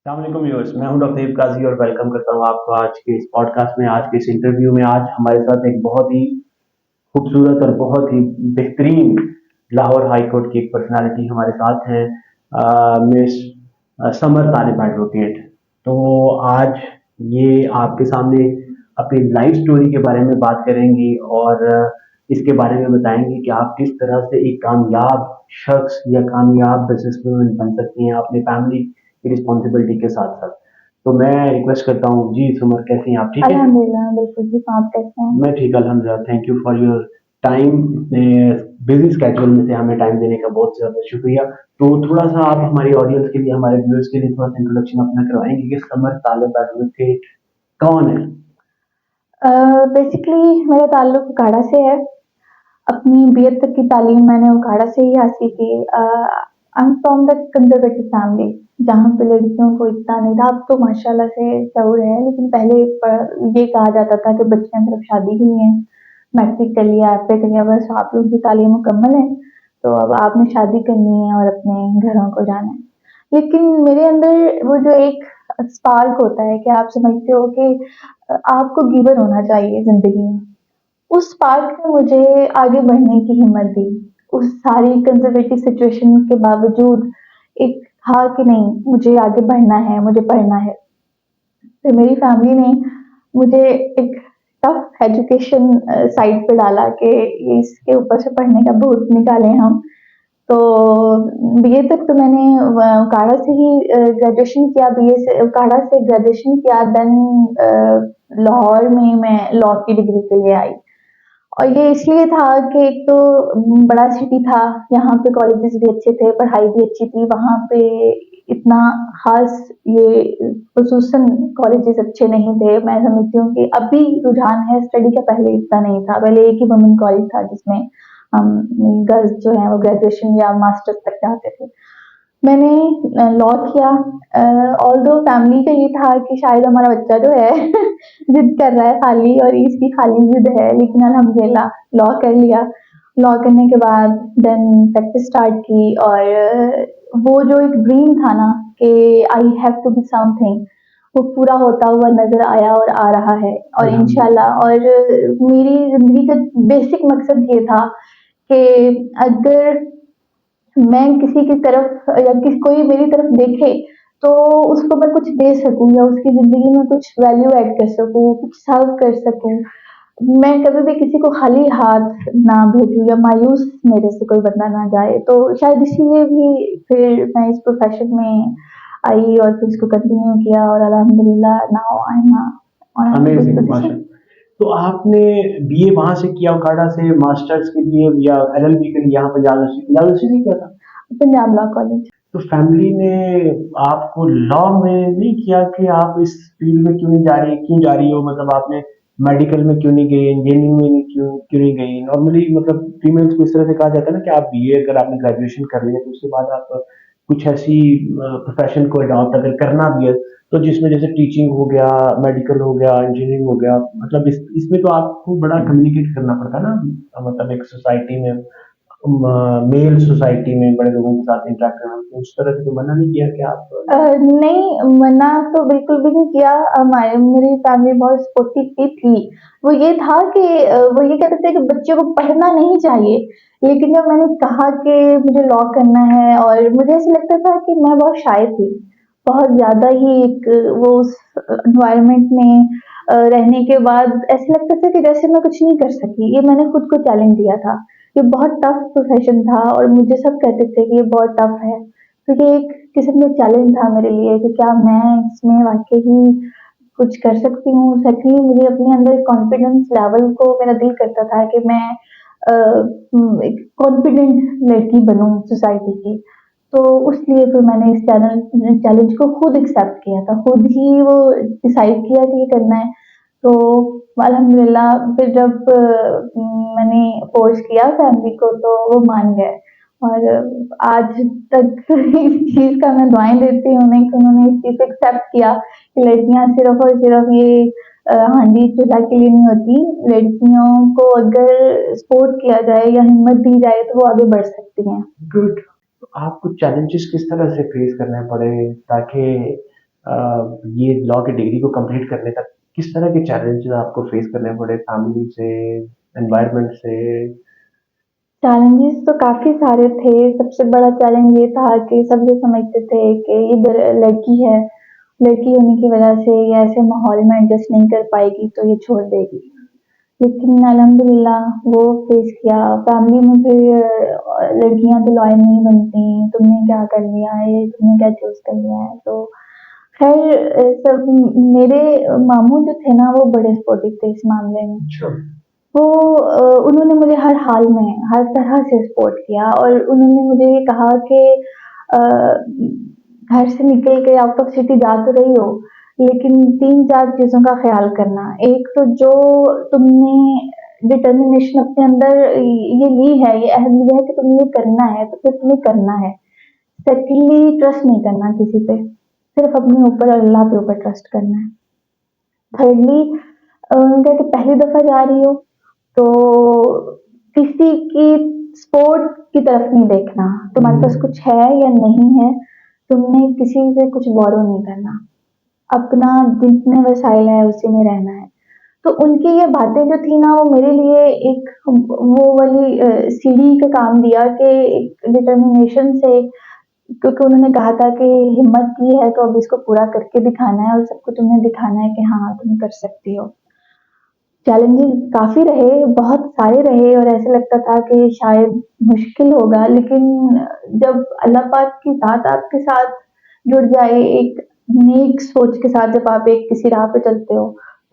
अस्सलाम व्यूअर्स, मैं हूं डॉक्टर ईब काजी और वेलकम करता हूं आपको आज के इस पॉडकास्ट में। आज के इस इंटरव्यू में आज हमारे साथ एक बहुत ही खूबसूरत और बहुत ही बेहतरीन लाहौर हाई कोर्ट की एक पर्सनालिटी हमारे साथ हैं, मिस समर तालिब एडवोकेट। तो आज ये आपके सामने अपनी लाइफ स्टोरी के बारे में बात करेंगी और इसके बारे में बताएंगे कि आप किस तरह से एक कामयाब शख्स या कामयाब बिजनेसमैन बन सकती हैं अपनी फैमिली की रिस्पॉन्सिबिलिटी के साथ साथ। तो मैं रिक्वेस्ट करता हूँ, जी सुमर कैसी हैं आप, ठीक है? अल्हम्दुलिल्लाह, बिल्कुल भी आप कैसे हैं? मैं ठीक, अल्हम्दुलिल्लाह। Thank you for your time. Busy schedule में से हमें टाइम देने का बहुत ज़्यादा शुक्रिया। तो थोड़ा सा आप हमारी ऑडियंस के लिए, हमारे व्यूअर्स के लिए थोड़ा सा इंट्रोडक्शन अपना करवाएंगे कि समर तालिब एडवोकेट कौन है? बेसिकली मेरा ताल्लुक उकाड़ा से है। अपनी बीएड तक की तालीम मैंने उकाड़ा से ही हासिल की। I am from the conservative family, जहाँ पे लड़कियों को इतना नहीं था। अब तो माशाल्लाह से शऊर है, लेकिन पहले ये कहा जाता था कि बच्चियां सिर्फ शादी के लिए हैं, मैट्रिक कर लिया, एफए कर लिया, बस आप लोग की तालीम मुकम्मल है, तो अब आपने शादी करनी है और अपने घरों को जाना है। लेकिन मेरे अंदर वो जो एक स्पार्क होता है कि आप समझते हो कि आपको गिवन होना चाहिए जिंदगी में, उस स्पार्क ने मुझे आगे बढ़ने की हिम्मत दी। उस सारी कंजर्वेटिव सिचुएशन के बावजूद एक था कि नहीं, मुझे आगे बढ़ना है, मुझे पढ़ना है। फिर मेरी फैमिली ने मुझे एक टफ एजुकेशन साइड पे डाला कि इसके ऊपर से पढ़ने का भूत निकालें हम। तो बीए तक तो मैंने उकाड़ा से ही ग्रेजुएशन किया, बीए से उकाड़ा से ग्रेजुएशन किया, देन लाहौर में मैं लॉ की डिग्री के लिए आई। और ये इसलिए था कि एक तो बड़ा सिटी था, यहाँ पे कॉलेजेस भी अच्छे थे, पढ़ाई भी अच्छी थी, वहाँ पे इतना खास ये खसूसन कॉलेजेस अच्छे नहीं थे। मैं समझती हूँ कि अभी रुझान है स्टडी का, पहले इतना नहीं था। पहले एक ही वुमेन कॉलेज था जिसमें हम गर्ल्स जो है वो ग्रेजुएशन या मास्टर्स तक जाते थे। मैंने लॉ किया। ऑल्दो फैमिली का ये था कि शायद हमारा बच्चा जो है जिद कर रहा है खाली, और इसकी खाली जिद है, लेकिन अल्हम्दुलिल्लाह लॉ कर लिया। लॉ करने के बाद देन प्रैक्टिस स्टार्ट की, और वो जो एक ड्रीम था ना कि I have to be something, वो पूरा होता हुआ नजर आया और आ रहा है, और अल्हम्दुलिल्लाह। इंशाल्लाह। और मेरी जिंदगी का बेसिक मकसद ये था कि अगर मैं किसी की तरफ या कोई मेरी तरफ देखे, तो उसको मैं कुछ दे सकूं या उसकी जिंदगी में कुछ वैल्यू ऐड कर सकूं, कुछ सर्व कर सकूं। मैं कभी भी किसी को खाली हाथ ना भेजूं या मायूस मेरे से कोई बंदा ना जाए। तो शायद इसीलिए भी फिर मैं इस प्रोफेशन में आई और फिर इसको कंटिन्यू किया, और अल्हम्दुलिल्लाह now I am on a good amazing, position. माशा। तो आपने बीए वहां से किया उकाड़ा से, मास्टर्स के लिए या एलएलबी के लिए यहाँ पे जालूसी नहीं किया था? Punjab law college. तो फैमिली ने आपको लॉ में नहीं किया कि आप इस फील्ड में क्यों नहीं जा रही, क्यों जा रही हो? मतलब आपने मेडिकल में क्यों नहीं गई, इंजीनियरिंग में नहीं क्यों क्यों नहीं गई? नॉर्मली मतलब फीमेल्स को इस तरह से कहा जाता है ना कि आप बीए अगर आपने ग्रेजुएशन कर लिया तो उसके बाद आप कुछ ऐसी प्रोफेशन को अडॉप्ट अगर करना भी है तो जिसमें जैसे टीचिंग हो गया, मेडिकल हो गया, इंजीनियरिंग हो गया, मतलब इसमें तो आपको बड़ा कम्युनिकेट करना पड़ता है ना, मतलब एक सोसाइटी में, मेल सोसाइटी में बड़े लोगों के साथ इंटरेक्ट करना, तो उस तरह से तो मना नहीं किया कि आप नहीं, मना तो बिल्कुल भी नहीं किया। हमारे मेरी फैमिली बहुत सपोर्टिव भी थी। वो ये था कि वो ये कहते थे कि बच्चे को पढ़ना नहीं चाहिए, लेकिन जब मैंने कहा कि मुझे लॉ करना है, और मुझे ऐसा लगता था कि मैं बहुत शाय थी, बहुत ज़्यादा ही एक वो उस एनवायरनमेंट में रहने के बाद ऐसा लगता था कि जैसे मैं कुछ नहीं कर सकी। ये मैंने खुद को चैलेंज दिया था। ये बहुत टफ प्रोफेशन था और मुझे सब कहते थे कि ये बहुत टफ है। तो ये एक किस्म का चैलेंज था मेरे लिए कि क्या मैं इसमें वाक़ई ही कुछ कर सकती हूँ। साथ ही मुझे अपने अंदर कॉन्फिडेंस लेवल को, मेरा दिल करता था कि मैं एक कॉन्फिडेंट लड़की बनूँ सोसाइटी की। तो उसलिए फिर मैंने इस चैलेंज को खुद एक्सेप्ट किया था, खुद ही वो डिसाइड किया कि ये करना है। तो अल्हम्दुलिल्लाह फिर जब मैंने फ़ोर्स किया फैमिली को, तो वो मान गए, और आज तक इस चीज़ का मैं दुआएँ देती हूँ उन्हें कि उन्होंने इस चीज़ को एक्सेप्ट किया कि लड़कियाँ सिर्फ़ और सिर्फ़ ये हांडी-चूल्हा के लिए नहीं होती। लड़कियों को अगर सपोर्ट किया जाए या हिम्मत दी जाए तो वो आगे बढ़ सकती हैं। गुड। तो आपको चैलेंजेस किस तरह से फेस करने पड़े ताकि ये लॉ की डिग्री को कंप्लीट करने तक किस तरह के चैलेंजेस आपको फेस करने पड़े, फैमिली से, एनवायरनमेंट से? चैलेंजेस तो काफ़ी सारे थे। सबसे बड़ा चैलेंज ये था कि सब ये समझते थे कि ये लड़की है, लड़की होने की वजह से ये ऐसे माहौल में एडजस्ट नहीं कर पाएगी तो ये छोड़ देगी। लेकिन अल्हम्दुलिल्लाह वो फेस किया। फैमिली में फिर लड़कियां तो लॉयर नहीं बनती, तुमने क्या कर लिया है, तुमने क्या चूज कर लिया है। तो खैर सब मेरे मामू जो थे ना वो बड़े सपोर्टिव थे इस मामले में। अच्छा। वो उन्होंने मुझे हर हाल में हर तरह से सपोर्ट किया और उन्होंने मुझे ये कहा कि अ, घर से निकल के आउट ऑफ सिटी जा तो रही हो, लेकिन 3-4 चीज़ों का ख़्याल करना। एक तो जो तुमने डिटर्मिनेशन अपने अंदर ये ली है, ये अहम लिया है कि तुम्हें ये करना है, तो फिर तुम्हें करना है। सेकंडली ट्रस्ट नहीं करना किसी पे, सिर्फ़ अपने ऊपर और अल्लाह के ऊपर ट्रस्ट करना है। थर्डली उन्होंने कहा कि पहली दफ़ा जा रही हो तो किसी की सपोर्ट की तरफ नहीं देखना, तुम्हारे पास कुछ है या नहीं है, तुमने किसी से कुछ बोरो नहीं करना, अपना जितने वसाइल है उसी में रहना है। तो उनकी ये बातें जो थी ना वो मेरे लिए एक वो वाली सीढ़ी का काम दिया कि एक डिटर्मिनेशन से, क्योंकि उन्होंने कहा था कि हिम्मत की है तो अब इसको पूरा करके दिखाना है और सबको तुम्हें दिखाना है कि हाँ तुम कर सकती हो। चैलेंजेस काफ़ी रहे, बहुत सारे रहे और ऐसा लगता था कि शायद मुश्किल होगा, लेकिन जब अल्लाह पाक की ज़ात आपके साथ जुड़ जाए, एक नेक सोच के साथ जब आप एक किसी राह पे चलते हो,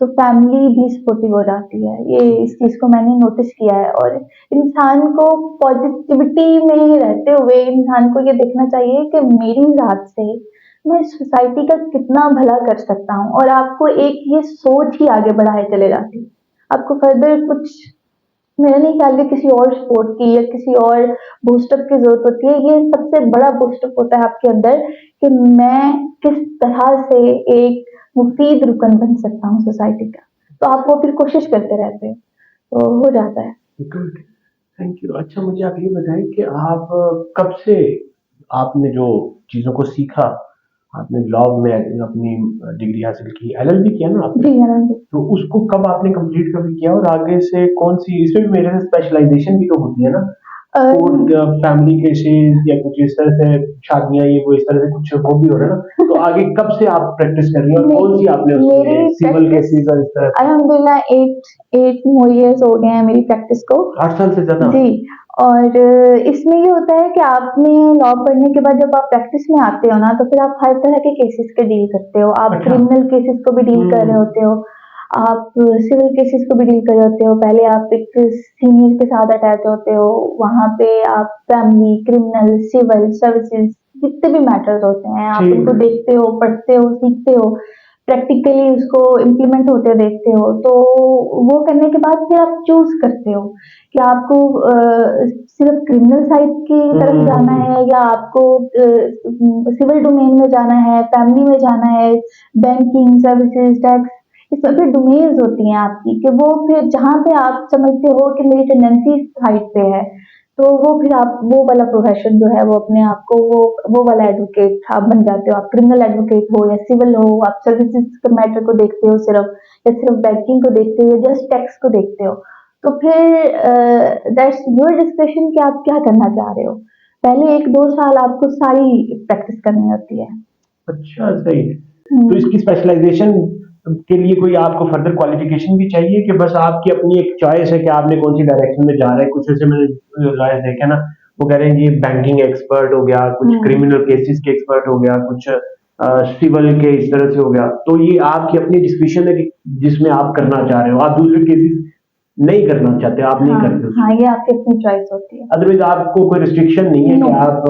तो फैमिली भी सपोर्टिव हो जाती है। ये इस चीज़ को मैंने नोटिस किया है और इंसान को पॉजिटिविटी में रहते हुए इंसान को ये देखना चाहिए कि मेरी ज़ात से मैं सोसाइटी का कितना भला कर सकता हूँ और आपको एक ये सोच ही आगे बढ़ाए चले जाती है। आपको फर्दर कुछ मेरा नहीं ख्याल कि किसी और स्पोर्ट की या किसी और बूस्टअप की जरूरत होती है। ये सबसे बड़ा बूस्टअप होता है आपके अंदर कि मैं किस तरह से एक मुफीद रुकन बन सकता हूँ सोसाइटी का। तो आप वो फिर कोशिश करते रहते हैं, तो हो जाता है। Good, thank you. अच्छा, मुझे आप ये बताएं कि आप कब से आपने जो चीज़ों को सीखा, आपने लॉ में अपनी डिग्री हासिल की, एलएलबी किया ना आपने? जी आनंद। तो उसको कब आपने कंप्लीट कभी किया और आगे से कौन सी, इसमें भी मेरे से स्पेशलाइजेशन भी तो होती है ना, कोर्ट, फैमिली केसेस या कुछ इस तरह से, शादियां, ये वो इस तरह से कुछ वो भी हो रहा है ना, तो आगे कब से आप प्रैक्टिस कर रही हैं और कौन सी आपने मेरी उसमें सिविल प्रैक्टिस केसेस और इस तरह से? अल्हम्दुलिल्लाह 8 मोर इयर्स हो गए हैं मेरी प्रैक्टिस को। 8 साल से ज्यादा? जी। और इसमें ये होता है कि आपने लॉ पढ़ने के बाद जब आप प्रैक्टिस में आते हो ना तो फिर आप हर तरह के केसेस के डील करते हो। आप अच्छा। क्रिमिनल केसेस को भी डील कर रहे होते हो, आप सिविल केसेस को भी डील कर रहे होते हो। पहले आप एक सीनियर के साथ अटैच होते हो, वहाँ पे आप फैमिली, क्रिमिनल, सिविल, सर्विसेज जितने भी मैटर्स होते हैं आप उनको देखते हो, पढ़ते हो, सीखते हो, प्रैक्टिकली उसको इम्प्लीमेंट होते देखते हो। तो वो करने के बाद फिर आप चूज करते हो कि आपको सिर्फ क्रिमिनल साइड की तरफ जाना है या आपको सिविल डोमेन में जाना है, फैमिली में जाना है, बैंकिंग सर्विसेज, टैक्स, इसमें फिर डोमेन्स होती हैं आपकी कि वो फिर जहाँ पे आप समझते हो कि मेरी टेंडेंसी साइड पे है, तो वो फिर आप वो वाला प्रोफेशन जो है वो अपने आप को वो वाला एडवोकेट आप बन जाते हो। आप क्रिमिनल एडवोकेट हो या सिविल हो, आप सर्विसेज के मैटर को देखते हो सिर्फ, या सिर्फ बैंकिंग को देखते हो या जस्ट टैक्स को देखते हो। तो फिर दैट्स योर डिस्कशन कि आप क्या करना चाह रहे हो। पहले 1-2 साल आपको सारी प्रैक्टिस करनी होती है। अच्छा, सही है। तो इसकी स्पेशलाइजेशन के लिए कोई आपको फर्दर क्वालिफिकेशन भी चाहिए कि बस आपकी अपनी एक चॉइस है कि आपने कौन सी डायरेक्शन में जा रहे हैं? कुछ ऐसे मैंने लॉयर्स देखे ना, वो कह रहे हैं ये बैंकिंग एक्सपर्ट हो गया, कुछ क्रिमिनल केसेस के एक्सपर्ट हो गया, कुछ सिविल के इस तरह से हो गया। तो ये आपकी अपनी डिस्क्रिप्शन है कि जिसमें आप करना चाह रहे हो, आप दूसरे केसेस नहीं करना चाहते, आप नहीं करते उसमें। हाँ, ये आपकी अपनी चॉइस होती है। अदरवाइज आपको कोई रिस्ट्रिक्शन नहीं है कि आप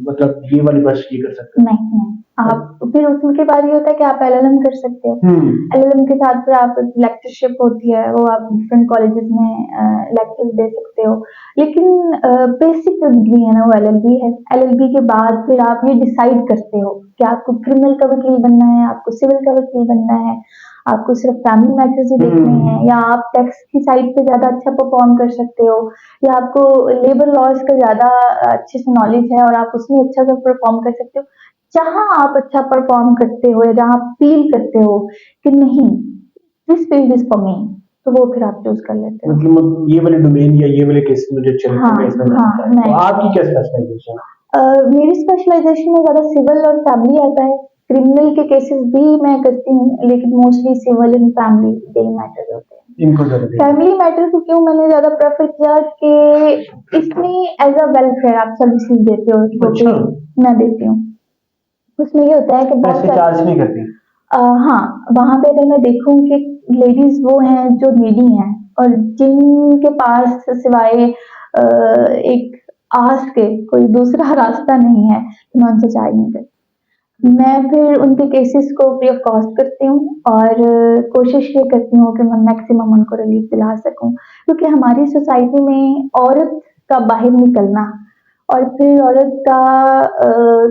मतलब ये वाली बस ये कर सकते हो? नहीं, आप फिर उसके बाद ये होता है कि आप एलएलएम कर सकते हो। एलएलएम के साथ फिर आप लेक्चरशिप होती है, वो आप डिफरेंट कॉलेजेस में लेक्चर दे सकते हो। लेकिन बेसिक जो डिग्री है ना वो एलएलबी है। एलएलबी के बाद फिर आप ये डिसाइड करते हो कि आपको क्रिमिनल का वकील बनना है, आपको सिविल का वकील बनना है, आपको सिर्फ फैमिली मैटर्स ही देखने हैं, या आप टैक्स की साइड पे ज्यादा अच्छा परफॉर्म कर सकते हो, या आपको लेबर लॉज का ज्यादा अच्छे से नॉलेज है और आप उसमें अच्छा सा परफॉर्म कर सकते हो। जहाँ आप अच्छा परफॉर्म करते हो या जहाँ आप फील करते हो कि नहीं this field is for me, तो वो फिर आप चूज कर लेते हो। मतलब ये वाले डोमेन या ये वाले केस मुझे अच्छे लगते हैं, मैं इसमें जाना हाँ चाहता हूँ। तो मैं आपकी क्या स्पेशलाइजेशन है? मेरी स्पेशलाइजेशन में ज़्यादा सिविल और फैमिली आता है। क्रिमिनल के केसेस भी मैं करती हूँ, लेकिन मोस्टली सिविल एंड फैमिली यही मैटर होते हैं। इनको जरा देखिए। फैमिली मैटर को क्यों मैंने ज़्यादा प्रेफर किया कि इसमें एज अ वेलफेयर आप सर्विसेज देते हो, जो अच्छा। कि मैं देती हूँ। उसमें ये होता है कि बहुत पैसे सारे चार्ज नहीं करती? हाँ, वहाँ पे अगर मैं देखूँ कि लेडीज वो हैं जो नीडी हैं और जिनके पास सिवाय एक आस के कोई दूसरा रास्ता नहीं है, तो मैं उनसे चार्ज नहीं करती। मैं फिर उनके केसेस को फ्री ऑफ कॉस्ट करती हूँ और कोशिश ये करती हूँ कि मैं मैक्सिमम उनको रिलीफ दिला सकूँ, क्योंकि हमारी सोसाइटी में औरत का बाहर निकलना और फिर औरत का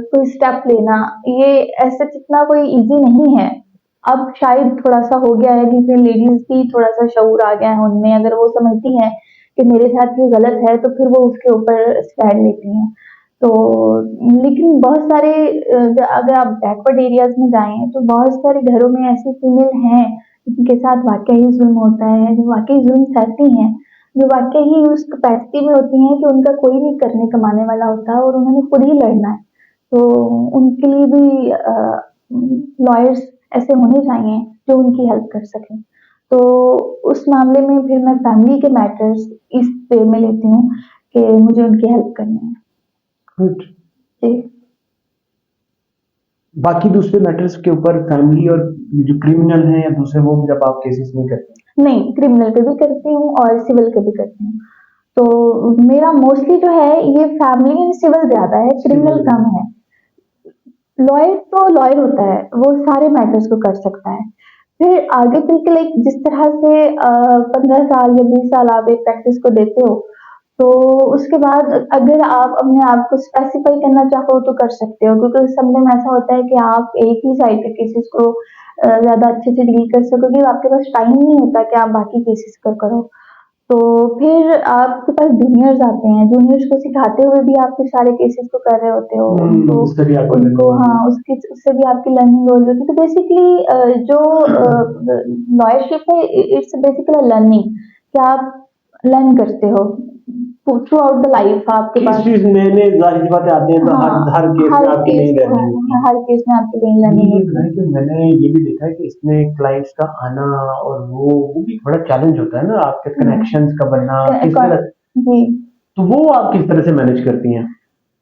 कोई स्टेप लेना, ये ऐसे इतना कोई इजी नहीं है। अब शायद थोड़ा सा हो गया है कि फिर लेडीज भी थोड़ा सा शऊर आ गया है उनमें, अगर वो समझती हैं कि मेरे साथ ये गलत है तो फिर वो उसके ऊपर स्टैंड लेती हैं। तो लेकिन बहुत सारे अगर आप बैकवर्ड एरियाज में जाएं तो बहुत सारे घरों में ऐसी फीमेल हैं जिनके साथ वाकई जुल्म होता है, जो वाकई जुल्म सहती हैं, जो वाकई ही उस कैपेसिटी में होती हैं कि उनका कोई नहीं करने कमाने वाला होता और उन्होंने खुद ही लड़ना है। तो उनके लिए भी लॉयर्स ऐसे होने चाहिए जो उनकी हेल्प कर सकें। तो उस मामले में फिर मैं फैमिली के मैटर्स इस वे में लेती हूँ कि मुझे उनकी हेल्प करनी है। गुड। जी। बाकी दूसरे मैटर्स के ऊपर फैमिली और जो क्रिमिनल हैं या दूसरे, वो जब आप केसेस नहीं करते? नहीं, क्रिमिनल के भी करती हूँ और सिविल के भी करती हूँ। तो मेरा मोस्टली जो है ये फैमिली एंड सिविल ज्यादा है, क्रिमिनल कम है। लॉयर तो लॉयर होता है, वो सारे मैटर्स को कर सकता है। फिर आगे चल के लाइक जिस तरह से 15 साल या 20 साल आप एक प्रैक्टिस को देते हो, तो उसके बाद अगर आप अपने आप को स्पेसिफाई करना चाहो तो कर सकते हो, क्योंकि समटाइम ऐसा होता है कि आप एक ही साइड के केसेस को ज्यादा अच्छे से डील कर सकोगे, आपके पास टाइम नहीं होता कि आप बाकी केसेस को करो। तो फिर आपके पास जूनियर्स आते हैं, जूनियर्स को सिखाते हुए भी आप फिर सारे केसेस को कर रहे होते हो, उनको उससे भी आपकी उनको learning हाँ उसकी उससे भी आपकी लर्निंग हो रही होती है। तो बेसिकली जो लॉयरशिप है इट्स बेसिकली लर्निंग, कि आप लर्न करते हो थ्रू आउट द लाइफ आपके पास। केसेस नए-नए ज़ाहिर सी बातें आते हैं, तो हाँ, हर केस में हर आपकी केस नई में लर्निंग होती है। हर केस में आपकी नई मुझे लर्निंग ये होती है। बताएं कि मैंने ये भी देखा है कि इसमें क्लाइंट्स का आना और वो भी बड़ा चैलेंज होता है ना, आपके कनेक्शंस का बनना किस तरह, जी। तो वो आप किस तरह से मैनेज करती हैं?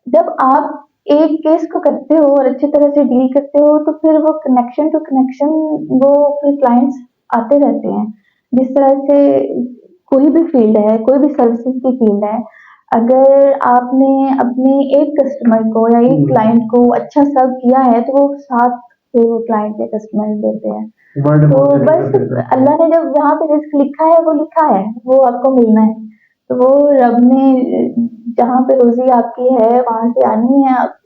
जब आप एक केस को करते हो और अच्छी तरह से डील करते हो तो फिर वो कनेक्शन टू कनेक्शन वो फिर क्लाइंट्स आते रहते हैं। जिस तरह से कोई भी फील्ड है, कोई भी सर्विसेज की फील्ड है, अगर आपने अपने एक कस्टमर को या एक क्लाइंट को अच्छा सर्व किया है तो वो साथ फिर वो क्लाइंट या कस्टमर देते हैं। वर्ड तो बहुत बस करता है। अल्लाह ने जब जहाँ पे रिस्क लिखा है वो लिखा है, वो आपको मिलना है। तो वो रब ने जहाँ पे रोजी आपकी है वहां से आनी है, आप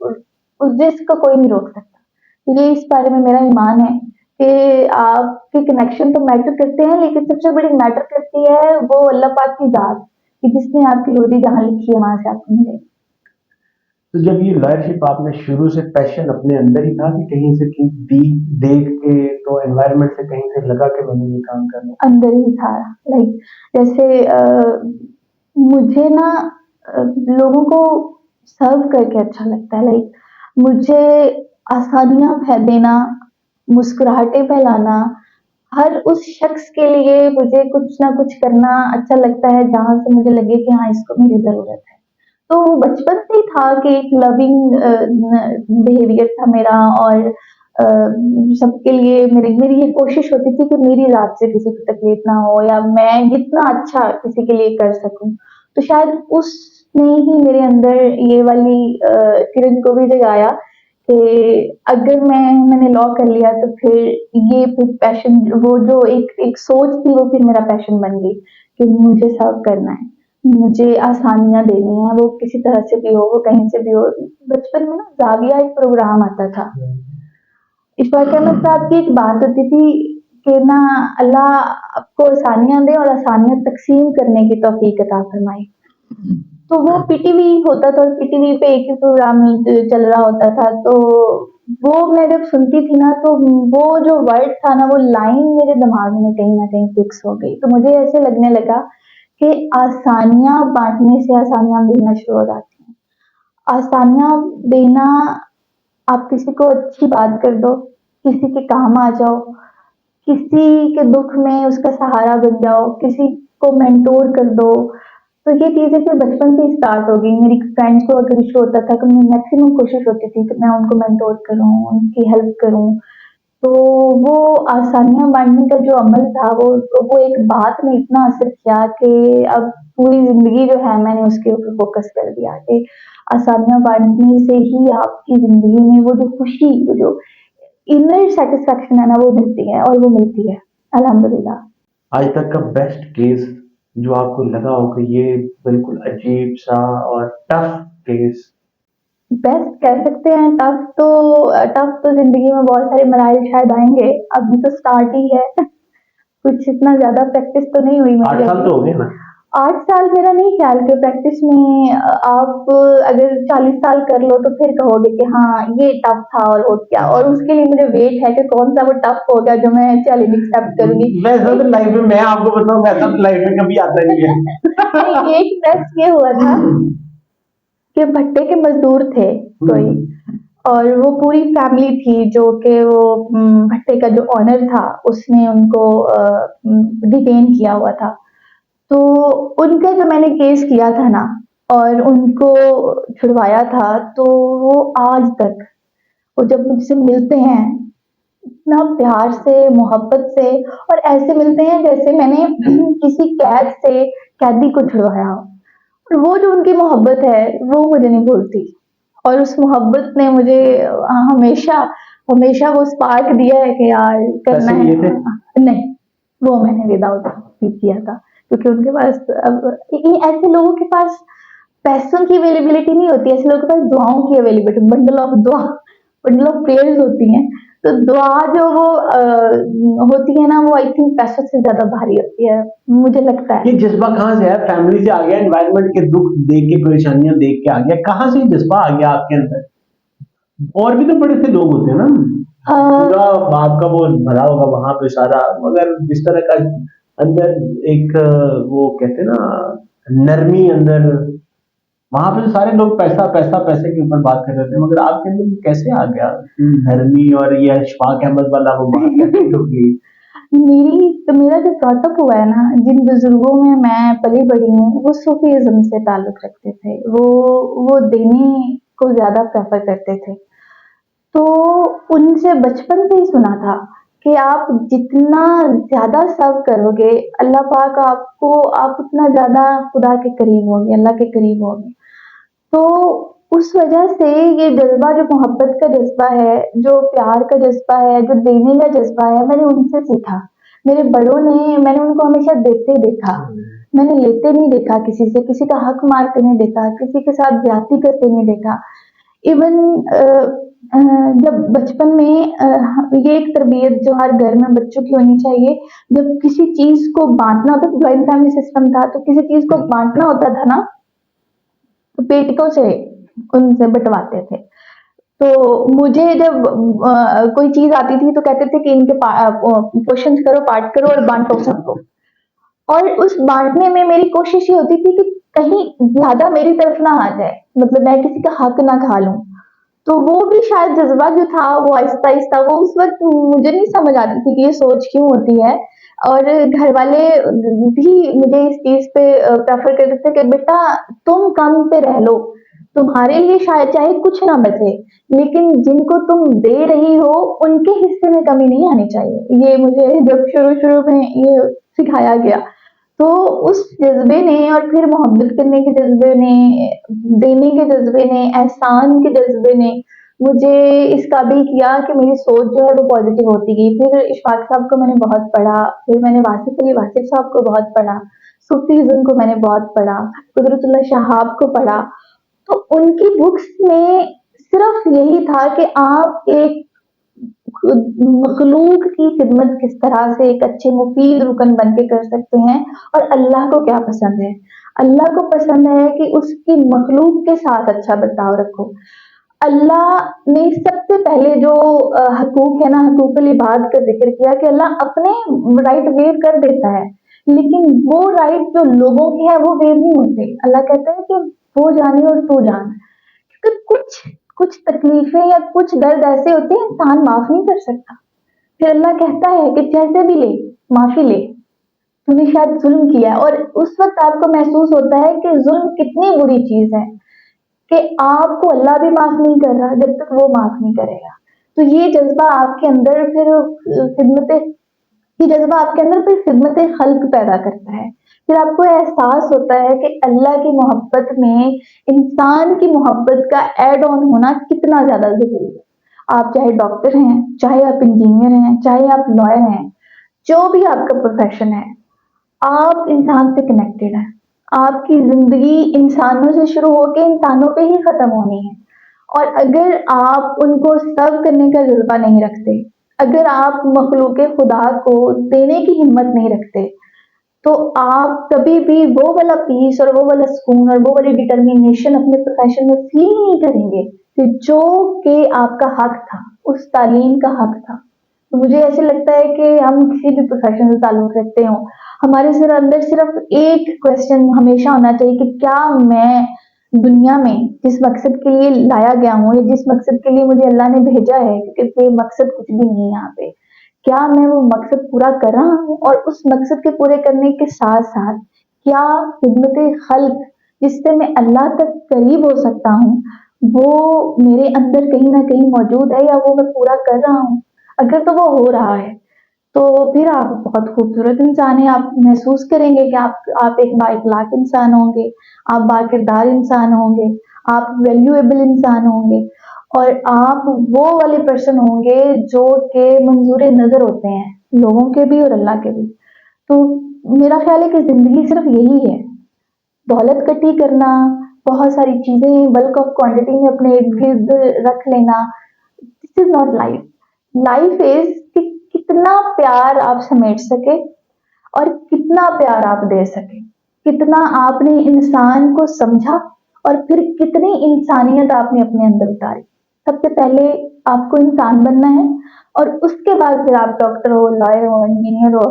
उस रिस्क को कोई नहीं रोक सकता। तो ये इस बारे में मेरा ईमान है कि आपके कनेक्शन तो मैटर करते हैं, लेकिन सबसे बड़ी मैटर करती है वो अल्लाह पाक की जात, कि जिसने आपकी रोजी जहाँ लिखी है वहां से आपको मिलेगी। तो जब ये लॉयरशिप आपने शुरू से पैशन अपने अंदर ही था कि कहीं से कि देख के, तो एनवायरनमेंट से कहीं से लगा कि मैंने ये काम करना? अंदर ही था। लाइक जैसे मुझे ना लोगों को सर्व करके अच्छा लगता है। लाइक मुझे आसानियां देना, मुस्कुराहटें फैलाना, हर उस शख्स के लिए मुझे कुछ ना कुछ करना अच्छा लगता है जहां से मुझे लगे कि हाँ इसको मेरी जरूरत है। तो बचपन से ही था कि एक लविंग बिहेवियर था मेरा, और सबके लिए मेरी मेरी ये कोशिश होती थी कि मेरी रात से किसी को तकलीफ ना हो या मैं जितना अच्छा किसी के लिए कर सकूं। तो शायद उसने ही मेरे अंदर ये वाली किरण को भी जगाया कि अगर मैंने लॉ कर लिया तो फिर ये फिर पैशन, वो जो एक सोच थी वो फिर मेरा पैशन बन गई कि मुझे सर्व करना है, मुझे आसानियां देनी है, वो किसी तरह से भी हो, वो कहीं से भी हो। बचपन में ना जाविया एक प्रोग्राम आता था, इस वाक़या में साहब की एक बात होती थी कि ना अल्लाह आपको आसानियां दे और आसानियां तकसीम करने की तौफीक अता फरमाए। तो वो पीटीवी होता था और पीटीवी पे एक ही प्रोग्राम चल रहा होता था। तो वो मैं जब सुनती थी ना तो वो जो वर्ड था ना, वो लाइन मेरे दिमाग में कहीं ना कहीं फिक्स हो गई। तो मुझे ऐसे लगने लगा कि आसानियां बांटने से आसानियां मिलना शुरू हो जाती हैं। आसानियां देना, आप किसी को अच्छी बात कर दो, किसी के काम आ जाओ, किसी के दुख में उसका सहारा बन जाओ, किसी को मेंटोर कर दो। तो ये चीजें फिर बचपन से ही स्टार्ट हो गई। मेरी फ्रेंड्स को अगर इशू होता था तो मैं मैक्सिमम कोशिश होती थी कि मैं उनको मेंटोर करूं, उनकी हेल्प करूं। तो वो आसानियां बांटने का जो अमल था, वो एक बात ने इतना असर किया कि अब पूरी जिंदगी जो है मैंने उसके ऊपर फोकस कर दिया कि आसानियां बांटने से ही आपकी जिंदगी में वो जो खुशी, वो जो इनर सेटिस्फेक्शन है ना, वो मिलती है, और वो मिलती है अल्हम्दुलिल्लाह। आज तक का बेस्ट केस जो आपको लगा हो कि ये बिल्कुल अजीब सा और टफ केस? बेस्ट कह सकते हैं, टफ तो जिंदगी में बहुत सारे मराइल शायद आएंगे, अभी तो स्टार्ट ही है। कुछ इतना ज्यादा प्रैक्टिस तो नहीं हुई मेरी 8 साल अभी। तो हो गए ना? 8 साल मेरा नहीं ख्याल कि प्रैक्टिस में आप अगर 40 साल कर लो तो फिर कहोगे कि हाँ ये टफ था और हो गया, और उसके लिए मुझे वेट है कि कौन सा वो टफ हो गया जो मैं चैलेंज एक्सेप्ट करूंगी। वैसा तो लाइफ में, मैं आपको बताऊं, वैसा तो लाइफ में कभी आता नहीं है। नहीं, एक टेस्ट ये हुआ था कि भट्टे के मजदूर थे कोई, और वो पूरी फैमिली थी जो कि वो भट्टे का जो ऑनर था उसने उनको डिटेन किया हुआ था। तो उनका जो मैंने केस किया था ना और उनको छुड़वाया था, तो वो आज तक, वो जब मुझसे मिलते हैं इतना प्यार से, मोहब्बत से, और ऐसे मिलते हैं जैसे मैंने किसी कैद से कैदी को छुड़वाया हो। और वो जो उनकी मोहब्बत है वो मुझे नहीं भूलती, और उस मोहब्बत ने मुझे हमेशा हमेशा वो स्पार्क दिया है कि यार करना पैसे है। लिए थे? नहीं, वो मैंने विदाउट फी किया था, क्योंकि उनके पास अब ऐसे लोगों के पास पैसों की अवेलेबिलिटी नहीं होती, ऐसे लोगों के पास दुआओं की अवेलेबिलिटी, बंडल ऑफ दुआ, बंडल ऑफ प्रेयर्स होती हैं। तो दुआ जो वो होती है ना, वो आई थिंक पैसों से ज्यादा भारी होती है, मुझे लगता ये है। जज्बा कहाँ से है? फैमिली से आ गया, एनवायरनमेंट के दुख देख के, परेशानियां देख के आ गया? कहाँ से ये जज्बा आ गया आपके अंदर? और भी तो बड़े से लोग होते हैं ना, अ, पूरा आपका वो भरा होगा वहां पे सारा, मगर जिस तरह का अंदर एक वो कहते हैं ना नरमी अंदर, वहां पे तो सारे लोग पैसा पैसा पैसे के ऊपर बात कर रहे थे, मगर आपके अंदर ये कैसे आ गया नरमी? और ये अशफाक अहमद वाला वो बात कैसे होगी? मेरा जो ब्रॉटअप हुआ है ना, जिन बुजुर्गों में मैं पली बड़ी हूँ, वो सूफीज्म से ताल्लुक रखते थे। वो देने को ज्यादा प्रेफर करते थे। तो उनसे बचपन से ही सुना था कि आप जितना ज्यादा सर्व करोगे अल्लाह पाक आपको, आप उतना ज्यादा खुदा के करीब होगे, अल्लाह के करीब होगे। तो उस वजह से ये जज्बा, जो मोहब्बत का जज्बा है, जो प्यार का जज्बा है, जो देने का जज्बा है, मैंने उनसे सीखा। मेरे बड़ों ने, मैंने उनको हमेशा देते देखा, मैंने लेते नहीं देखा, किसी से किसी का हक मारते नहीं देखा, किसी के साथ ज्यादती करते नहीं देखा। इवन जब बचपन में ये एक तरबियत जो हर घर में बच्चों की होनी चाहिए, जब किसी चीज को बांटना होता, ज्वाइंट फैमिली सिस्टम था, तो किसी चीज को बांटना होता था ना, तो पेटकों से उनसे बंटवाते थे। तो मुझे जब कोई चीज आती थी तो कहते थे कि इनके क्वेश्चन करो, पार्ट करो और बांटो सबको। और उस बांटने में मेरी कोशिश ये होती थी कि कहीं ज्यादा मेरी तरफ ना आ जाए, मतलब मैं किसी का हक ना खा लूं। तो वो भी शायद जज्बा जो था वो आहिस्ता आहिस्ता, वो उस वक्त मुझे नहीं समझ आती थी कि ये सोच क्यों होती है। और घर वाले भी मुझे इस चीज पे प्रेफर करते थे कि बेटा तुम कम पे रह लो, तुम्हारे लिए शायद चाहे कुछ ना बचे, लेकिन जिनको तुम दे रही हो उनके हिस्से में कमी नहीं आनी चाहिए। ये मुझे जब शुरू शुरू में ये सिखाया गया, तो उस जज्बे ने, और फिर मोहब्बत करने के जज्बे ने, देने के जज्बे ने, एहसान के जज्बे ने मुझे इस काबिल किया कि मेरी सोच जो है वो पॉजिटिव होती गई। फिर इशफाक साहब को मैंने बहुत पढ़ा, फिर मैंने वासिफ अली वासिफ साहब को बहुत पढ़ा, सूफीज़्म को मैंने बहुत पढ़ा, कुदरतुल्लाह शहाब को पढ़ा। तो उनकी बुक्स में सिर्फ यही था कि आप एक मखलूक की खिदमत किस तरह से एक अच्छे मुफीद रुकन बन के कर सकते हैं। और अल्लाह को क्या पसंद है? अल्लाह को पसंद है कि उसकी मखलूक के साथ अच्छा बर्ताव रखो। अल्लाह ने सबसे सबसे पहले जो हकूक है ना, हकूक लिबाद का जिक्र किया कि अल्लाह अपने राइट वेव कर देता है, लेकिन वो राइट जो लोगों के हैं वो वेव नहीं होते। अल्लाह कहता है कि वो जाने और तू जान, क्योंकि कुछ कुछ तकलीफें या कुछ दर्द ऐसे होते हैं इंसान माफ नहीं कर सकता। फिर अल्लाह कहता है कि जैसे भी ले, माफी ले, तूने शायद जुल्म किया है। और उस वक्त आपको महसूस होता है कि जुल्म कितनी बुरी चीज है, कि आपको अल्लाह भी माफ नहीं कर रहा जब तक वो माफ नहीं करेगा। तो ये जज्बा आपके अंदर फिर खिदमत ये जज्बा आपके अंदर फिर खिदमत खल्क पैदा करता है। फिर आपको एहसास होता है कि अल्लाह की मोहब्बत में इंसान की मोहब्बत का ऐड ऑन होना कितना ज्यादा जरूरी है। आप चाहे डॉक्टर हैं, चाहे आप इंजीनियर हैं, चाहे आप लॉयर हैं, जो भी आपका प्रोफेशन है, आप इंसान से कनेक्टेड हैं। आपकी जिंदगी इंसानों से शुरू होकर इंसानों पे ही खत्म होनी है। और अगर आप उनको सर्व करने का जज्बा नहीं रखते, अगर आप मखलूक खुदा को देने की हिम्मत नहीं रखते, तो आप कभी भी वो वाला पीस और वो वाला सुकून और वो वाली डिटर्मिनेशन अपने प्रोफेशन में फील नहीं करेंगे कि जो कि आपका हक था, उस तालीम का हक था। तो मुझे ऐसे लगता है कि हम किसी भी प्रोफेशन से ताल्लुक रखते हो, हमारे सिर अंदर सिर्फ एक क्वेश्चन हमेशा होना चाहिए कि क्या मैं दुनिया में जिस मकसद के लिए लाया गया हूँ या जिस मकसद के लिए मुझे अल्लाह ने भेजा है, क्योंकि ये मकसद कुछ भी नहीं है यहाँ पे, क्या मैं वो मकसद पूरा कर रहा हूँ? और उस मकसद के पूरे करने के साथ साथ क्या खिदमत खल्क, जिससे मैं अल्लाह तक करीब हो सकता हूँ, वो मेरे अंदर कहीं ना कहीं मौजूद है या वो मैं पूरा कर रहा हूँ? अगर तो वो हो रहा है, तो फिर आप बहुत खूबसूरत इंसान हैं। आप महसूस करेंगे कि आप एक बाइखलाक इंसान होंगे, आप बाकिरदार इंसान होंगे, आप वैल्यूएबल इंसान होंगे, और आप वो वाले पर्सन होंगे जो के मंजूर नजर होते हैं लोगों के भी और अल्लाह के भी। तो मेरा ख्याल है कि जिंदगी सिर्फ यही है, दौलत इकट्ठी करना, बहुत सारी चीजें बल्क ऑफ क्वांटिटी में अपने इर्द गिर्द रख लेना। This is not life. Life is कि कितना प्यार आप समेट सके और कितना प्यार आप दे सके, कितना आपने इंसान को समझा और फिर कितनी इंसानियत आपने अपने अंदर उतारी। सबसे पहले आपको इंसान बनना है, और उसके बाद फिर आप डॉक्टर हो, लॉयर हो, इंजीनियर हो,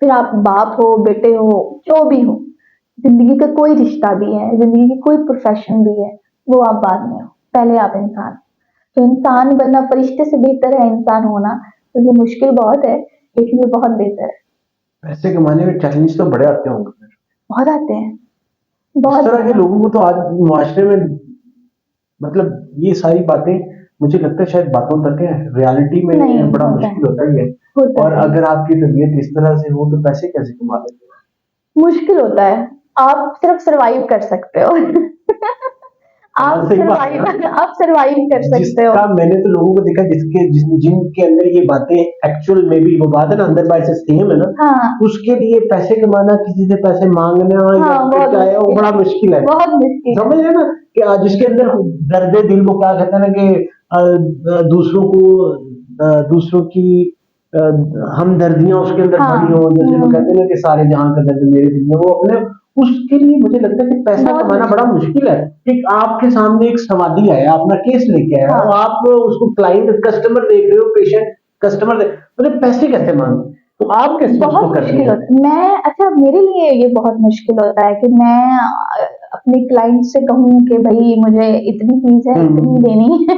फिर आप बाप हो, बेटे हो, जो भी हो। जिंदगी का कोई रिश्ता भी है, जिंदगी की कोई प्रोफेशन भी है, वो आप बाद में हो, पहले आप इंसान। तो इंसान बनना फरिश्ते से बेहतर है इंसान होना। तो ये मुश्किल बहुत है, लेकिन ये बहुत बेहतर है। पैसे कमाने में चैलेंज तो बड़े आते होंगे फिर। बहुत आते हैं, इस बहुत तरह के ज्यादा। लोगों को तो आज मुआशरे में, मतलब ये सारी बातें मुझे लगता है शायद बातों तक है, रियलिटी नहीं में बड़ा होता है, मुश्किल होता ही है। होता और है, अगर आपकी तबीयत इस तरह से हो तो पैसे कैसे कमा लेते मुश्किल होता है। आप सिर्फ सरवाइव कर सकते हो। हो? हाँ, सही बात है ना। आप सरवाइव कर सकते हो। जिसका मैंने तो लोगों को देखा जिनके अंदर ये बातें एक्चुअल में भी वो बात है ना, अंदर बाय से सेम है ना, हाँ उसके लिए पैसे कमाना, किसी से पैसे मांगना हाँ, या फिर बहुत क्या है, वो मुश्किल बड़ा है, मुश्किल है। बहुत मुश्किल है। समझ रहे ना कि जिसके अंदर दर्द दिल, वो क्या कहते हैं ना कि दूसरों को दूसरों की हमदर्दियां उसके अंदर हाँ, बड़ी हो, जैसे वो कहते हैं ना कि सारे जहां का दर्द मेरे दिल में, वो अपने उसके लिए मुझे लगता है कि पैसा बहुत कमाना बड़ा मुश्किल। मुश्किल है। एक आपके सामने एक समाधि आया, अपना केस लेके आया, और हाँ, आप उसको क्लाइंट कस्टमर देख रहे हो, पेशेंट कस्टमर देख, मतलब पैसे कैसे मांगे, तो आप कैसे बहुत उसको करते मुश्किल हैं? होता है। मैं अच्छा, मेरे लिए ये बहुत मुश्किल होता है कि मैं अपने क्लाइंट से कहूँ कि भाई मुझे इतनी फीस है, इतनी हम्म। देनी है।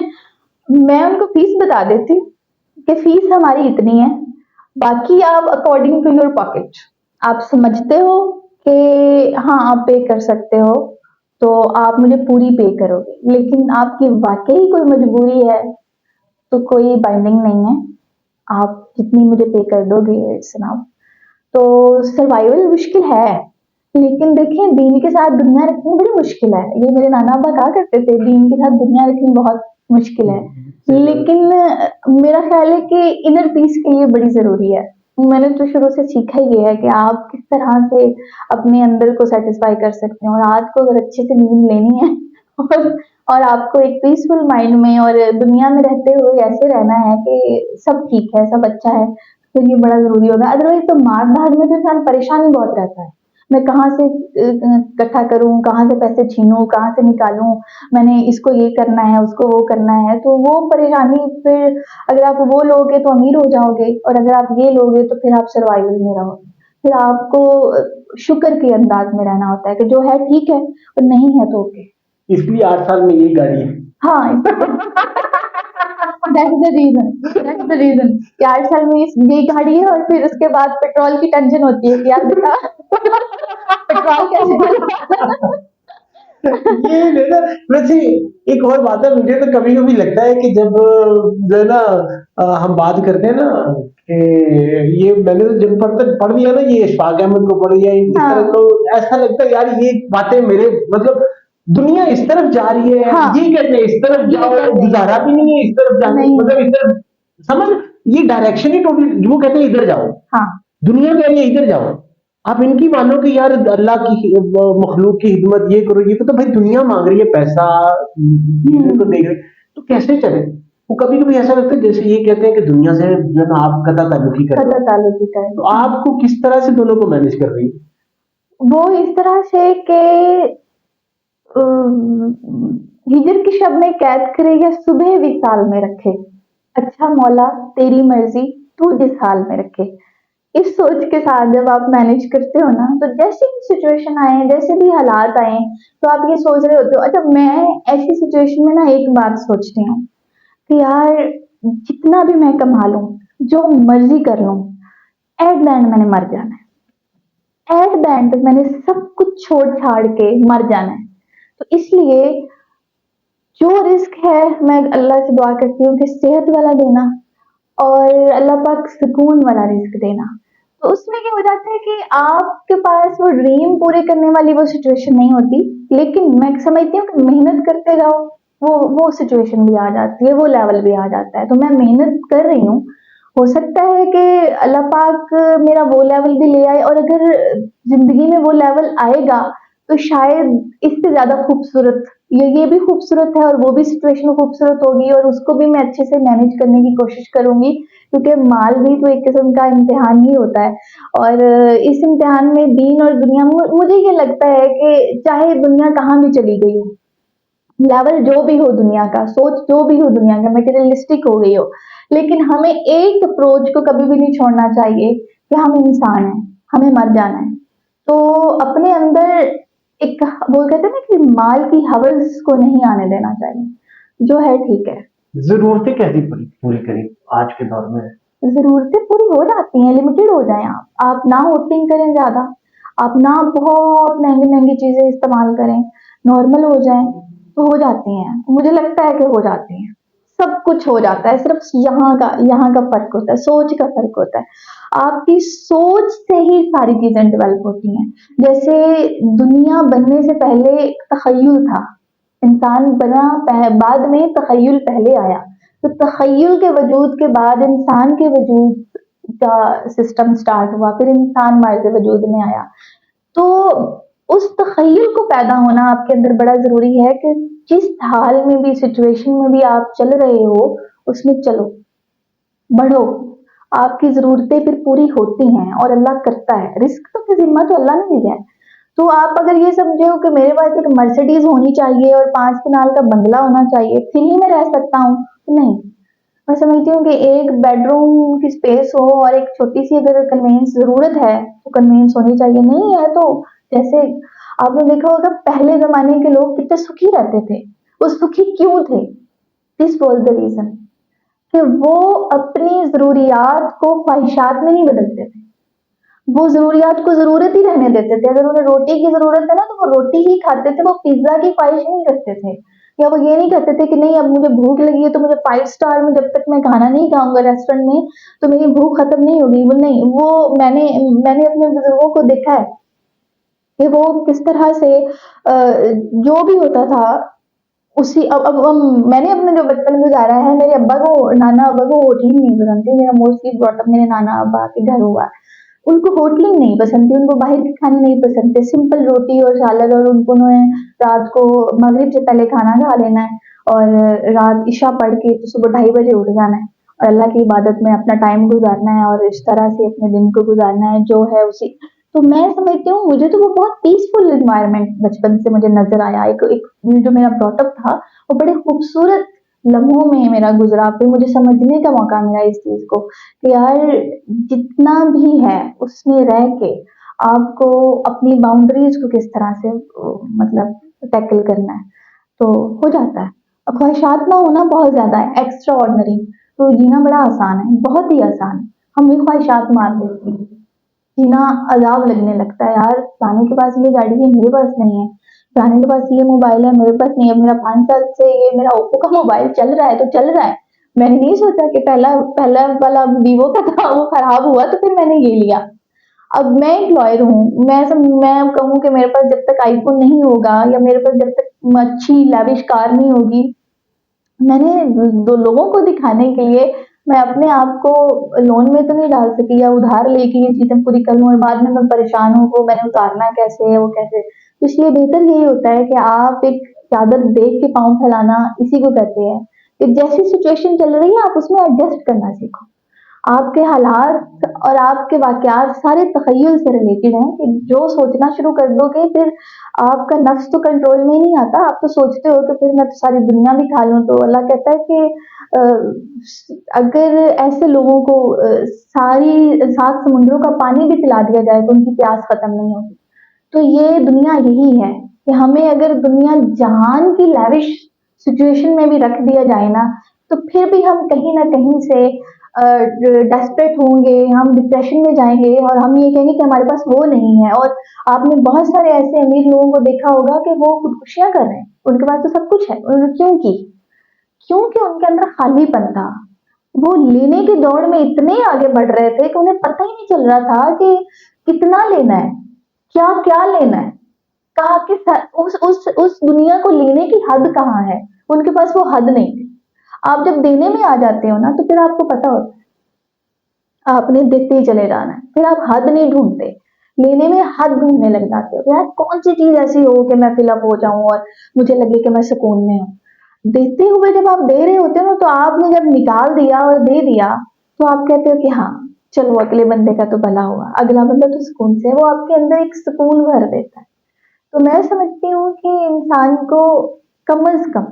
मैं उनको फीस बता देती हूँ कि फीस हमारी इतनी है, बाकी आप अकॉर्डिंग टू योर पॉकेट आप समझते हो कि हाँ आप पे कर सकते हो, तो आप मुझे पूरी पे करोगे। लेकिन आपकी वाकई कोई मजबूरी है तो कोई बाइंडिंग नहीं है, आप जितनी मुझे पे कर दोगे इट्स इनफ। तो सर्वाइवल मुश्किल है, लेकिन देखिए दीन के साथ दुनिया रखनी बड़ी मुश्किल है। ये मेरे नाना अब्बा कहा करते थे, दीन के साथ दुनिया रखनी बहुत मुश्किल है। लेकिन मेरा ख्याल है कि इनर पीस के लिए बड़ी जरूरी है। मैंने तो शुरू से सीखा ही है कि आप किस तरह से अपने अंदर को सेटिस्फाई कर सकते हैं, और रात को अगर अच्छे से नींद लेनी है और और आपको एक पीसफुल माइंड में और दुनिया में रहते हुए ऐसे रहना है कि सब ठीक है, सब अच्छा है, तो ये बड़ा जरूरी होगा। अदरवाइज तो मार धाड़ में तो इंसान परेशान ही बहुत रहता है। मैं कहाँ से इकट्ठा करूँ, कहाँ से पैसे छीनूँ, कहाँ से निकालूँ, मैंने इसको ये करना है, उसको वो करना है। तो वो परेशानी फिर अगर आप वो लोगे तो अमीर हो जाओगे, और अगर आप ये लोगे तो फिर आप सर्वाइवल में रहोगे। फिर आपको शुक्र के अंदाज में रहना होता है कि जो है ठीक है और नहीं है तो ओके। इसलिए 8 साल में यही गाड़ी है। हाँ, that's the reason, that's the reason कि 8 साल में यही गाड़ी है, और फिर उसके बाद पेट्रोल की टेंशन होती है कि यार बेटा पेट्रोल कैसे डलवाना? ये है ना। वैसे एक और बात है, मुझे तो कभी कभी लगता है कि जब जो है ना हम बात करते हैं ना कि ये मैंने तो जब पढ़ दिया ना, ये इशफाक अहमद को पढ़ दिया इस तरह, हाँ, तो ऐसा लगता है यार ये बातें मेरे मतलब दुनिया इस तरफ जा रही है, हाँ, ये कहते हैं इस तरफ ये जाओ, कहते हैं गुजारा भी नहीं है इस तरफ जाने, नहीं, मतलब इस तरफ समझ, ये डायरेक्शन ही टोटली, वो कहते हैं इधर जाओ, हाँ, दुनिया कह रही है इधर जाओ, आप इनकी मानो कि यार अल्लाह की मखलूक की खिदमत ये करो ये, तो भाई दुनिया मांग रही है पैसा, देखने को देख रही, तो कैसे चले? वो कभी कभी ऐसा लगता है जैसे ये कहते हैं कि दुनिया से जो है ना आप कता ताल्लुकी कर पता लो, चालू की टाइम। तो आपको किस तरह से दोनों को मैनेज कर रही है? वो इस तरह से कि हिजर की शब में कैद करे या सुबह विसाल में रखे, अच्छा मौला तेरी मर्जी तू जिस हाल में रखे। इस सोच के साथ जब आप मैनेज करते हो ना, तो जैसे भी सिचुएशन आए, जैसे भी हालात आए, तो आप ये सोच रहे होते हो। अच्छा, मैं ऐसी सिचुएशन में ना एक बात सोचती हूँ कि यार जितना भी मैं कमा लूं, जो मर्जी कर लूं, एट द एंड मैंने मर जाना है, एट द एंड मैंने सब कुछ छोड़ छाड़ के मर जाना है। तो इसलिए जो रिस्क है, मैं अल्लाह से दुआ करती हूँ कि सेहत वाला देना, और अल्लाह पाक सुकून वाला रिस्क देना। तो उसमें क्या हो जाता है कि आपके पास वो ड्रीम पूरे करने वाली वो सिचुएशन नहीं होती, लेकिन मैं समझती हूँ कि मेहनत करते जाओ, वो सिचुएशन भी आ जाती है, वो लेवल भी आ जाता है। तो मैं मेहनत कर रही हूँ, हो सकता है कि अल्लाह पाक मेरा वो लेवल भी ले आए, और अगर जिंदगी में वो लेवल आएगा तो शायद इससे ज्यादा खूबसूरत, ये भी खूबसूरत है और वो भी सिचुएशन खूबसूरत होगी, और उसको भी मैं अच्छे से मैनेज करने की कोशिश करूंगी, क्योंकि माल भी तो एक किस्म का इम्तिहान ही होता है। और इस इम्तिहान में दीन और दुनिया, मुझे ये लगता है कि चाहे दुनिया कहाँ भी चली गई हो, लेवल जो भी हो दुनिया का, सोच जो भी हो दुनिया का, मटेरियलिस्टिक हो गई हो, लेकिन हमें एक अप्रोच को कभी भी नहीं छोड़ना चाहिए कि हम इंसान हैं, हमें मर जाना है। तो अपने अंदर एक, वो कहते हैं ना कि माल की हवस को नहीं आने देना चाहिए, जो है ठीक है। जरूरतें कैसी पूरी पूरी करी आज के दौर में? ज़रूरतें पूरी हो जाती हैं, लिमिटेड हो जाएँ आप ना होर्डिंग करें ज़्यादा, आप ना बहुत महँगी-महँगी चीज़ें इस्तेमाल करें, नॉर्मल हो जाएँ, तो हो जाती हैं। मुझे लगता है कि हो जाती हैं। सब कुछ हो जाता है, सिर्फ़ यहाँ का फ़र्क होता है, सोच का फ़र्क होता है। आपकी सोच से ही सारी चीज़ें डेवलप होती हैं। जैसे दुनिया बनने से पहले एक तख़य्युल था, इंसान बना बाद में, तख़य्युल पहले आया। तो तख़य्युल के वजूद के बाद इंसान के वजूद का सिस्टम स्टार्ट हुआ, फिर इंसान हमारे से वजूद में आया। तो उस तख़य्युल को पैदा होना आपके अंदर बड़ा ज़रूरी है कि जिस हाल में भी, सिचुएशन में भी आप चल रहे हो, उसमें चलो, बढ़ो। आपकी ज़रूरतें फिर पूरी होती हैं और अल्लाह करता है। रिस्क तो की ज़िम्मा तो अल्लाह ने लिया है। तो आप अगर ये समझे हो कि मेरे पास एक मर्सिडीज़ होनी चाहिए और 5 कनाल का बंगला होना चाहिए, फिर ही मैं रह सकता हूँ, तो नहीं। मैं समझती हूँ कि एक बेडरूम की स्पेस हो और एक छोटी-सी अगर कन्वेंस ज़रूरत है, तो कन्वेंस होनी चाहिए, नहीं है तो जैसे आपने देखा होगा पहले ज़माने के लोग कितने सुखी रहते थे। वो सुखी क्यों थे? दिस वाज़ द रीज़न कि वो अपनी ज़रूरियात को ख्वाहिशात में नहीं बदलते थे। वो ज़रूरियात को ज़रूरत ही रहने देते थे। अगर उन्हें रोटी की ज़रूरत है ना, तो वो रोटी ही खाते थे, वो पिज़्ज़ा की ख्वाहिश नहीं रखते थे। या वो ये नहीं कहते थे कि नहीं अब मुझे भूख लगी है तो मुझे 5 स्टार में जब तक मैं खाना नहीं खाऊँगा रेस्टोरेंट में, तो मेरी भूख खत्म नहीं होगी। वो नहीं, वो मैंने अपने बुज़ुर्गों को देखा है कि वो किस तरह से जो भी होता था उसी मैंने अपना जो बचपन गुज़ारा है, मेरे नाना अब्बा को होटलिंग नहीं पसंद थी। मेरा मोस्टली ब्रॉट अप मेरे नाना अब्बा के घर हुआ है। उनको होटलिंग नहीं पसंद थी, उनको बाहर के खाने नहीं पसंद थे, सिंपल रोटी और सालद, और उनको रात को मगरिब से पहले खाना खा लेना है, और रात इशा पढ़ के तो सुबह 2:30 बजे उठ जाना है, और अल्लाह की इबादत में अपना टाइम गुजारना है, और इस तरह से अपने दिन को गुजारना है, जो है उसी तो मैं समझती हूँ मुझे तो वो बहुत पीसफुल एनवायरनमेंट बचपन से मुझे नज़र आया। एक जो मेरा ब्रॉटअप था, वो बड़े खूबसूरत लम्हों में मेरा गुज़रा, फिर मुझे समझने का मौका मिला इस चीज़ को कि यार जितना भी है उसमें रह के आपको अपनी बाउंड्रीज़ को किस तरह से मतलब टैकल करना है, तो हो जाता है। अब ख्वाहिशात ना होना बहुत ज़्यादा है, एक्स्ट्रा ऑर्डिनरी, तो जीना बड़ा आसान है, बहुत ही आसान है। हमें ख्वाहिशात मार देती हैं। जीना अज़ाब लगने लगता है, यार फलाने के पास ये गाड़ी है, मेरे पास नहीं है, फलाने के पास ये मोबाइल है, मेरे पास नहीं है, मेरा 5 साल से ये मेरा ओप्पो का मोबाइल चल रहा है तो चल रहा है। मैंने नहीं सोचा कि पहला पहला वाला वीवो का था, वो खराब हुआ तो फिर मैंने ये लिया। अब मैं एक लॉयर हूँ, मैं कहूँ कि मेरे पास जब तक आईफ़ोन नहीं होगा या मेरे पास जब तक अच्छी लैविश कार नहीं होगी, मैंने 2 लोगों को दिखाने के लिए मैं अपने आप को लोन में तो नहीं डाल सकी या उधार लेके ये चीज़ें पूरी कर लूँ और बाद में मैं परेशान हूँ, वो मैंने उतारना कैसे है, वो कैसे? तो इसलिए बेहतर यही होता है कि आप एक चादर देख के पाँव फैलाना इसी को कहते हैं, कि जैसी सिचुएशन चल रही है आप उसमें एडजस्ट करना सीखो। आपके हालात और आपके वाक़यात सारे तख़य्युल से रिलेटेड हैं कि जो सोचना शुरू कर दोगे फिर आपका नफ्स तो कंट्रोल में ही नहीं आता, आप तो सोचते हो कि फिर मैं तो सारी दुनिया भी खा लूँ, तो अल्लाह कहता है कि अगर ऐसे लोगों को सारी 7 समुद्रों का पानी भी पिला दिया जाए तो उनकी प्यास खत्म नहीं होगी। तो ये दुनिया यही है कि हमें अगर दुनिया जहान की लैविश सिचुएशन में भी रख दिया जाए ना, तो फिर भी हम कहीं न कहीं से डेस्परेट होंगे, हम डिप्रेशन में जाएँगे और हम ये कहेंगे कि हमारे पास वो नहीं है। और आपने बहुत सारे ऐसे अमीर लोगों को देखा होगा कि वो खुदकुशियाँ कर रहे हैं, उनके पास तो सब कुछ है, उन्होंने क्यों की? क्योंकि उनके अंदर खालीपन था। वो लेने की दौड़ में इतने आगे बढ़ रहे थे कि उन्हें पता ही नहीं चल रहा था कि कितना लेना है, क्या-क्या लेना है, कहाँ किस हद उस दुनिया को लेने की हद कहाँ है? उनके पास वो हद नहीं थी। आप जब देने में आ जाते हो ना, तो फिर आपको पता होता है, आपने देते ही चले जाना है, फिर आप हद नहीं ढूँढते, लेने में हद ढूँढने लग जाते हो। यार कौन-सी चीज़ ऐसी हो कि मैं फिल अप हो जाऊँ और मुझे लगे कि मैं सुकून में हूँ। देते हुए जब आप दे रहे होते हो ना, तो आपने जब निकाल दिया और दे दिया, तो आप कहते हो कि हाँ, चलो अगले बंदे का तो भला हुआ, अगला बंदा तो सुकून से है, वो आपके अंदर एक सुकून भर देता है। तो मैं समझती हूँ कि इंसान को कम से कम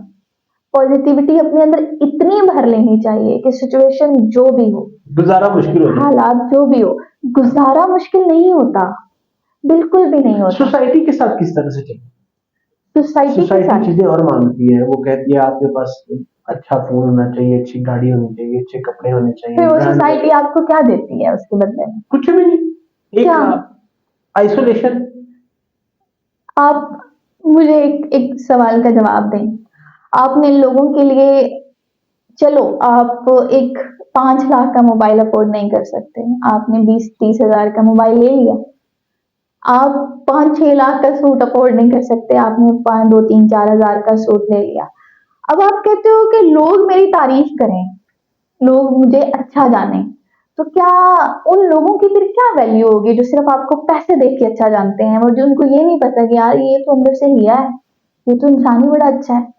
पॉजिटिविटी अपने अंदर इतनी भर लेनी चाहिए कि सिचुएशन जो भी हो, गुजारा मुश्किल हो जाए। हालात जो भी हो, गुजारा मुश्किल नहीं होता, बिल्कुल भी नहीं होता। सोसाइटी के साथ किस तरह से चले? सोसाइटी के सोसाइटी साथ चीजें और मांगती है, वो कहती है आपके पास अच्छा फोन होना चाहिए, अच्छी गाड़ी होनी चाहिए, अच्छे कपड़े होने फिर चाहिए, वो ब्रांड सोसाइटी आपको क्या देती है उसके बदले में? कुछ भी नहीं। क्या? एक आइसोलेशन। आप मुझे एक सवाल का जवाब दें। आपने लोगों के लिए, चलो आप एक 5 लाख का मोबाइल अफोर्ड नहीं कर सकते, आपने 20-30 हज़ार का मोबाइल ले लिया। आप 5-6 लाख का सूट अफोर्ड नहीं कर सकते, आपने 5 2-3-4 हज़ार का सूट ले लिया। अब आप कहते हो कि लोग मेरी तारीफ़ करें, लोग मुझे अच्छा जानें, तो क्या उन लोगों की फिर क्या वैल्यू होगी जो सिर्फ़ आपको पैसे देख के अच्छा जानते हैं और जो उनको ये नहीं पता कि यार ये तो अंदर से हिया है, ये तो इंसान ही बड़ा अच्छा है।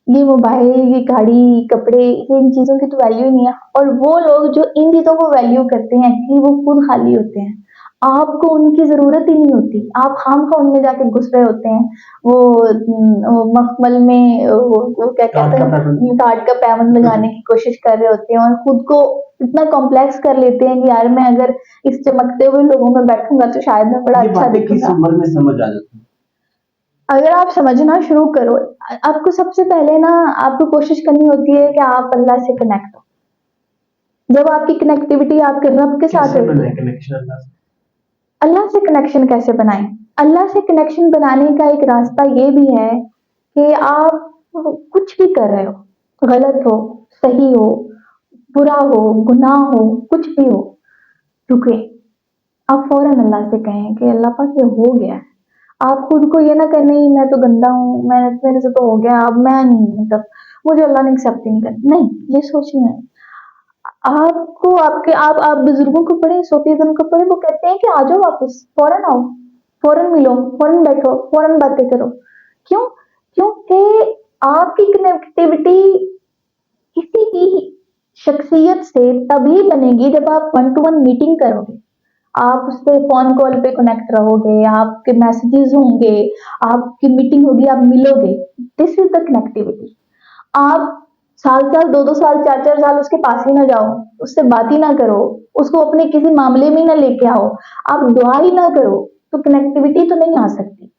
ये मोबाइल, ये गाड़ी, कपड़े, ये इन चीज़ों की तो वैल्यू ही नहीं है। और वो लोग जो इन चीज़ों को वैल्यू करते हैं, एक्चुअली वो खुद खाली होते हैं। आपको उनकी ज़रूरत ही नहीं होती। आप खामखा उनमें जाके घुस रहे होते हैं। वो मखमल में वो क्या काट कहते का हैं, पैसा। काठ का पैबंद लगाने की कोशिश कर रहे होते हैं और खुद को इतना कॉम्प्लेक्स कर लेते हैं कि यार मैं अगर इस चमकते हुए लोगों में बैठूँगा तो शायद मैं बड़ा ये अच्छा बातें किस दिखूँगा। उम्र में समझ आ जाती है? अगर आप समझना शुरू करो, आपको सबसे पहले ना आपको कोशिश करनी होती है कि आप अल्लाह से कनेक्ट हो। जब आपकी कनेक्टिविटी आपके रब के साथ कैसे होती बनाए है, कनेक्शन अल्लाह से? अल्लाह से कनेक्शन कैसे बनाएं? अल्लाह से कनेक्शन बनाने का एक रास्ता ये भी है कि आप कुछ भी कर रहे हो, गलत हो, सही हो, बुरा हो, गुनाह हो, कुछ भी हो, रुके। आप फौरन अल्लाह से कहें कि अल्लाह पाक ये हो गया है। आप खुद को ये ना कहें नहीं मैं तो गंदा हूँ, मैं मेरे से तो हो गया, अब मैं नहीं, मतलब मुझे अल्लाह ने एक्सेप्ट ही नहीं करना। नहीं, ये सोच नहीं है। आपको आपके आप बुजुर्गों को पढ़े, सूफीज़्म को पढ़े, वो कहते हैं कि आ जाओ वापस, फौरन आओ, फौरन मिलो, फौरन बैठो, फौरन बातें करो। क्यों? क्योंकि आपकी कनेक्टिविटी किसी भी शख्सियत से तभी बनेगी जब आप वन टू वन मीटिंग करोगे। आप उससे फ़ोन कॉल पे कनेक्ट रहोगे, आपके मैसेजेस होंगे, आपकी मीटिंग होगी, आप मिलोगे। This is the connectivity. आप साल-साल, 2-2 साल, 4-4 साल उसके पास ही ना जाओ, उससे बात ही ना करो, उसको अपने किसी मामले में ना लेके आओ, आप दुआ ही ना करो, तो कनेक्टिविटी तो नहीं आ सकती।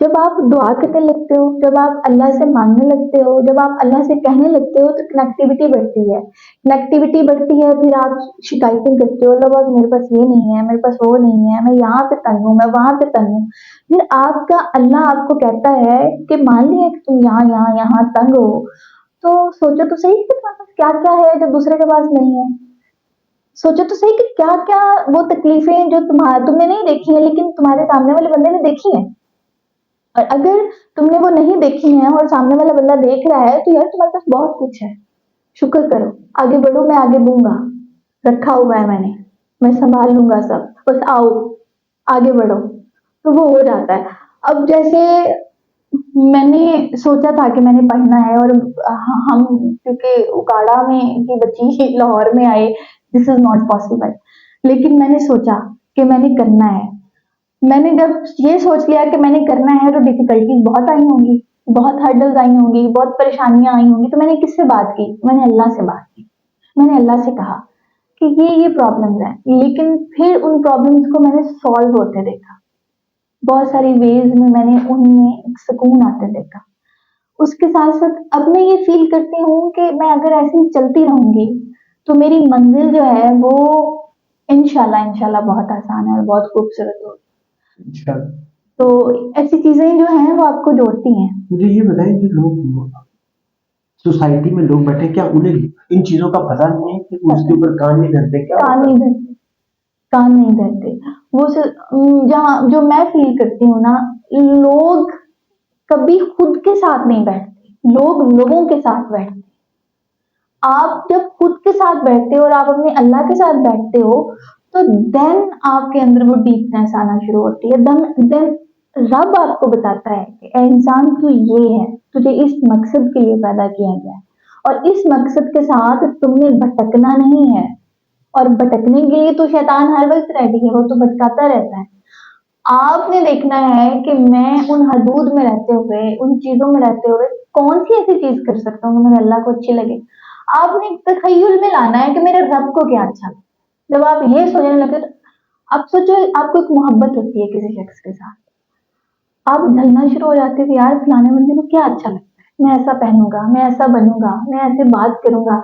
जब आप दुआ करने लगते हो, जब आप अल्लाह से मांगने लगते हो, जब आप अल्लाह से कहने लगते हो, तो कनेक्टिविटी बढ़ती है। कनेक्टिविटी बढ़ती है, फिर आप शिकायतें करते हो, "अल्लाह पाक मेरे पास ये नहीं है, मेरे पास वो नहीं है, मैं यहाँ पे तंग हूँ, मैं वहाँ पे तंग हूँ।" फिर आपका अल्लाह आपको कहता है कि मान लिया कि तुम यहाँ तंग हो, तो सोचो तो सही कि तुम्हारे पास क्या-क्या है जो दूसरे के पास नहीं है। सोचो तो सही कि क्या-क्या वो तकलीफें हैं जो तुमने नहीं देखी हैं, लेकिन तुम्हारे सामने वाले बंदे ने देखी हैं। और अगर तुमने वो नहीं देखी हैं और सामने वाला बंदा देख रहा है, तो यार तुम्हारे पास बहुत कुछ है। शुक्र करो, आगे बढ़ो, मैं आगे दूँगा। रखा हुआ है मैंने, मैं सँभाल लूँगा सब, बस आओ, आगे बढ़ो। तो वो हो जाता है। अब जैसे मैंने सोचा था कि मैंने पढ़ना है, और हम क्योंकि उकाड़ा में की बच्ची लाहौर में आए, दिस इज़ नॉट पॉसिबल। लेकिन मैंने सोचा कि मैंने करना है। मैंने जब ये सोच लिया कि मैंने करना है, तो डिफ़िकल्टीज़ बहुत आई होंगी, बहुत हर्डल्स आई होंगी, बहुत परेशानियाँ आई होंगी, तो मैंने किससे बात की? मैंने अल्लाह से बात की। मैंने अल्लाह से कहा कि ये प्रॉब्लम्स हैं, लेकिन फिर उन प्रॉब्लम्स को मैंने सॉल्व होते देखा। बहुत सारी वेज़ में मैंने उनमें एक सुकून आते देखा। उसके साथ-साथ अब मैं ये फ़ील करती हूँ कि मैं अगर ऐसे ही चलती रहूँगी, तो मेरी मंज़िल जो है वो इंशाल्लाह बहुत आसान है और बहुत खूबसूरत होगी। अच्छा, तो ऐसी चीज़ें जो हैं वो आपको जोड़ती हैं। मुझे ये बताएं, जो लोग सोसाइटी में लोग बैठे, क्या उन्हें इन चीजों का पता नहीं है कि उसके ऊपर कान नहीं धरते? क्या कान होता नहीं धरते, कान नहीं धरते। जहाँ जो मैं फ़ील करती हूँ ना, लोग कभी खुद के साथ नहीं बैठते, लोग लोगों के साथ बैठते। आप जब खुद के साथ बैठते हो और आप अपने अल्लाह के साथ बैठते हो, तो देन आपके अंदर वो डीपनेस आना शुरू होती है। देन रब आपको बताता है कि ए इंसान तू ये है, तुझे इस मकसद के लिए पैदा किया गया है, और इस मकसद के साथ तुमने भटकना नहीं है। और भटकने के लिए तो शैतान हर वक्त रेडी है, वो तो भटकाता रहता है। आपने देखना है कि मैं उन हदूद में रहते हुए, उन चीज़ों में रहते हुए कौन सी ऐसी चीज़ कर सकता हूँ जो मेरे अल्लाह को अच्छी लगे। आपने एक तख़य्युल में लाना है कि मेरे रब को क्या अच्छा लगता है। जब आप ये सोचने लगते हो, तो आप सोचो आपको एक मोहब्बत होती है किसी शख्स के साथ, आप ढलना शुरू हो जाते हो कि यार फलाने बंदे को क्या अच्छा लगता है, मैं ऐसा पहनूँगा, मैं ऐसा बनूँगा, मैं ऐसे बात करूँगा।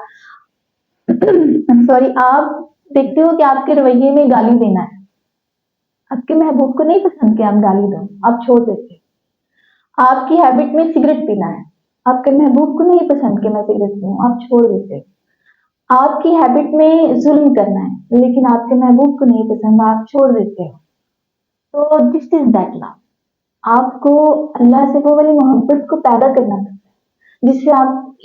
सॉरी, आप देखते हो कि आपके रवैये में गाली देना है। आपके महबूब को नहीं पसंद कि आप गाली दो, आप छोड़ देते हो। आपकी हैबिट में सिगरेट पीना है, आपके महबूब को नहीं पसंद कि मैं सिगरेट पीऊँ, आप छोड़ देते हो। आपकी हैबिट में ज़ुल्म करना है, लेकिन आपके महबूब को नहीं पसंद, आप छोड़ देते हो। तो दिस इज़ दैट लव। आपको अल्लाह से वो वाली मोहब्बत को पैदा करना पड़ता है, जिससे आप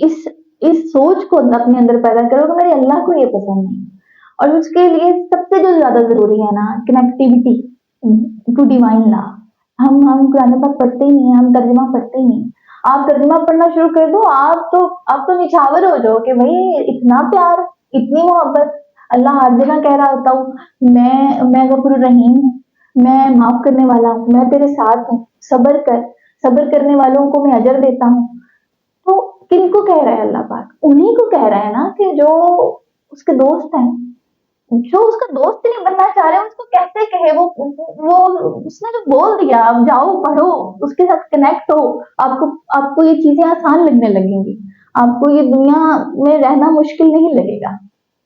इस सोच को अपने अंदर पैदा करो कि मेरे अल्लाह को ये पसंद नहीं। और उसके लिए सबसे जो ज़्यादा ज़रूरी है ना, कनेक्टिविटी टू डिवाइन लव। हम कुरान पाक पढ़ते ही नहीं हैं, हम तर्जुमा पढ़ते ही नहीं। आप तर्जुमा पढ़ना शुरू कर दो, आप तो निछावर हो जाओ कि भई इतना प्यार, इतनी मोहब्बत। अल्लाह हर जगह कह रहा होता हूँ, मैं गफूर रहीम हूँ, मैं माफ़ करने वाला हूँ, मैं तेरे साथ हूँ, सब्र कर, सब्र करने वालों को मैं अजर देता हूँ। तो किनको कह रहा है अल्लाह पाक? उन्हीं को कह रहा है ना कि जो उसके दोस्त हैं। जो उसका दोस्त नहीं बनना चाह रहे, उसको कैसे कहे? वो उसने जो बोल दिया, आप जाओ पढ़ो, उसके साथ कनेक्ट हो, आपको आपको ये चीज़ें आसान लगने लगेंगी। आपको ये दुनिया में रहना मुश्किल नहीं लगेगा,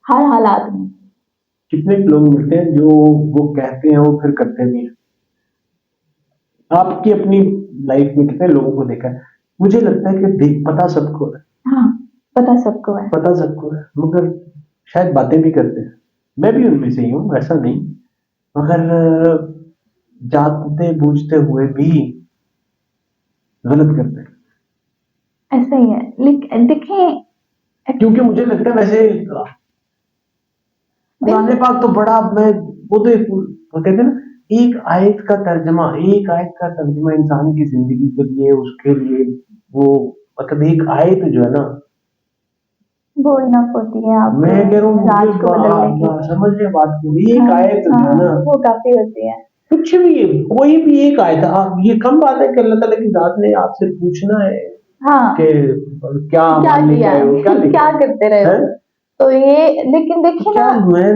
हर हालात में। कितने लोग मिलते हैं जो वो कहते हैं वो फिर करते भी हैं? आपकी अपनी लाइफ में कितने लोगों को देखा है? मुझे लगता है कि देख पता सबको है, हाँ, पता सबको है। पता सबको है, मगर शायद बातें भी करते हैं। मैं भी उनमें से ही हूँ, ऐसा नहीं, मगर जानते बूझते हुए भी गलत करते हैं। ऐसा ही है। देखें, क्योंकि मुझे लगता है वैसे कुरान पाक तो बड़ा, मैं वो तो एक, वो कहते हैं ना, एक आयत का तर्जुमा इंसान की जिंदगी के लिए, उसके लिए वो, मतलब एक आयत जो है ना, वो इनफ होती है आप मैं कह रहा हूँ रात को बदलने की। समझ रहे बात को, ये एक हाँ आयत जो है हाँ, ना, वो काफी होती है। कुछ भी कोई भी एक आयत, आप ये कम बात है कि अल्लाह ताला की जात ने आपसे पूछना है कि हाँ, क्या क्या मान लेके किया आए हो, क्या क्या लेके करते रहे हो। हैं, तो ये लेकिन देखिए क्या ना, मैं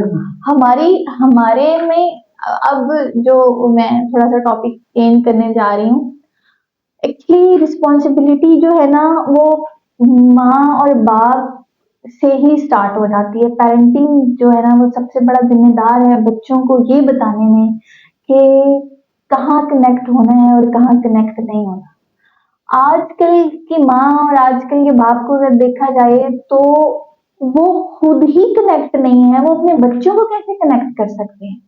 हमारी हमारे में अब जो मैं थोड़ा सा टॉपिक चेंज करने जा रही हूँ। एक्चुअली रिस्पॉन्सिबिलिटी जो है ना, वो माँ और बाप से ही स्टार्ट हो जाती है। पेरेंटिंग जो है ना, वो सबसे बड़ा जिम्मेदार है बच्चों को ये बताने में कि कहाँ कनेक्ट होना है और कहाँ कनेक्ट नहीं होना। आजकल की माँ और आजकल के बाप को अगर देखा जाए तो वो खुद ही कनेक्ट नहीं है, वो अपने बच्चों को कैसे कनेक्ट कर सकते हैं।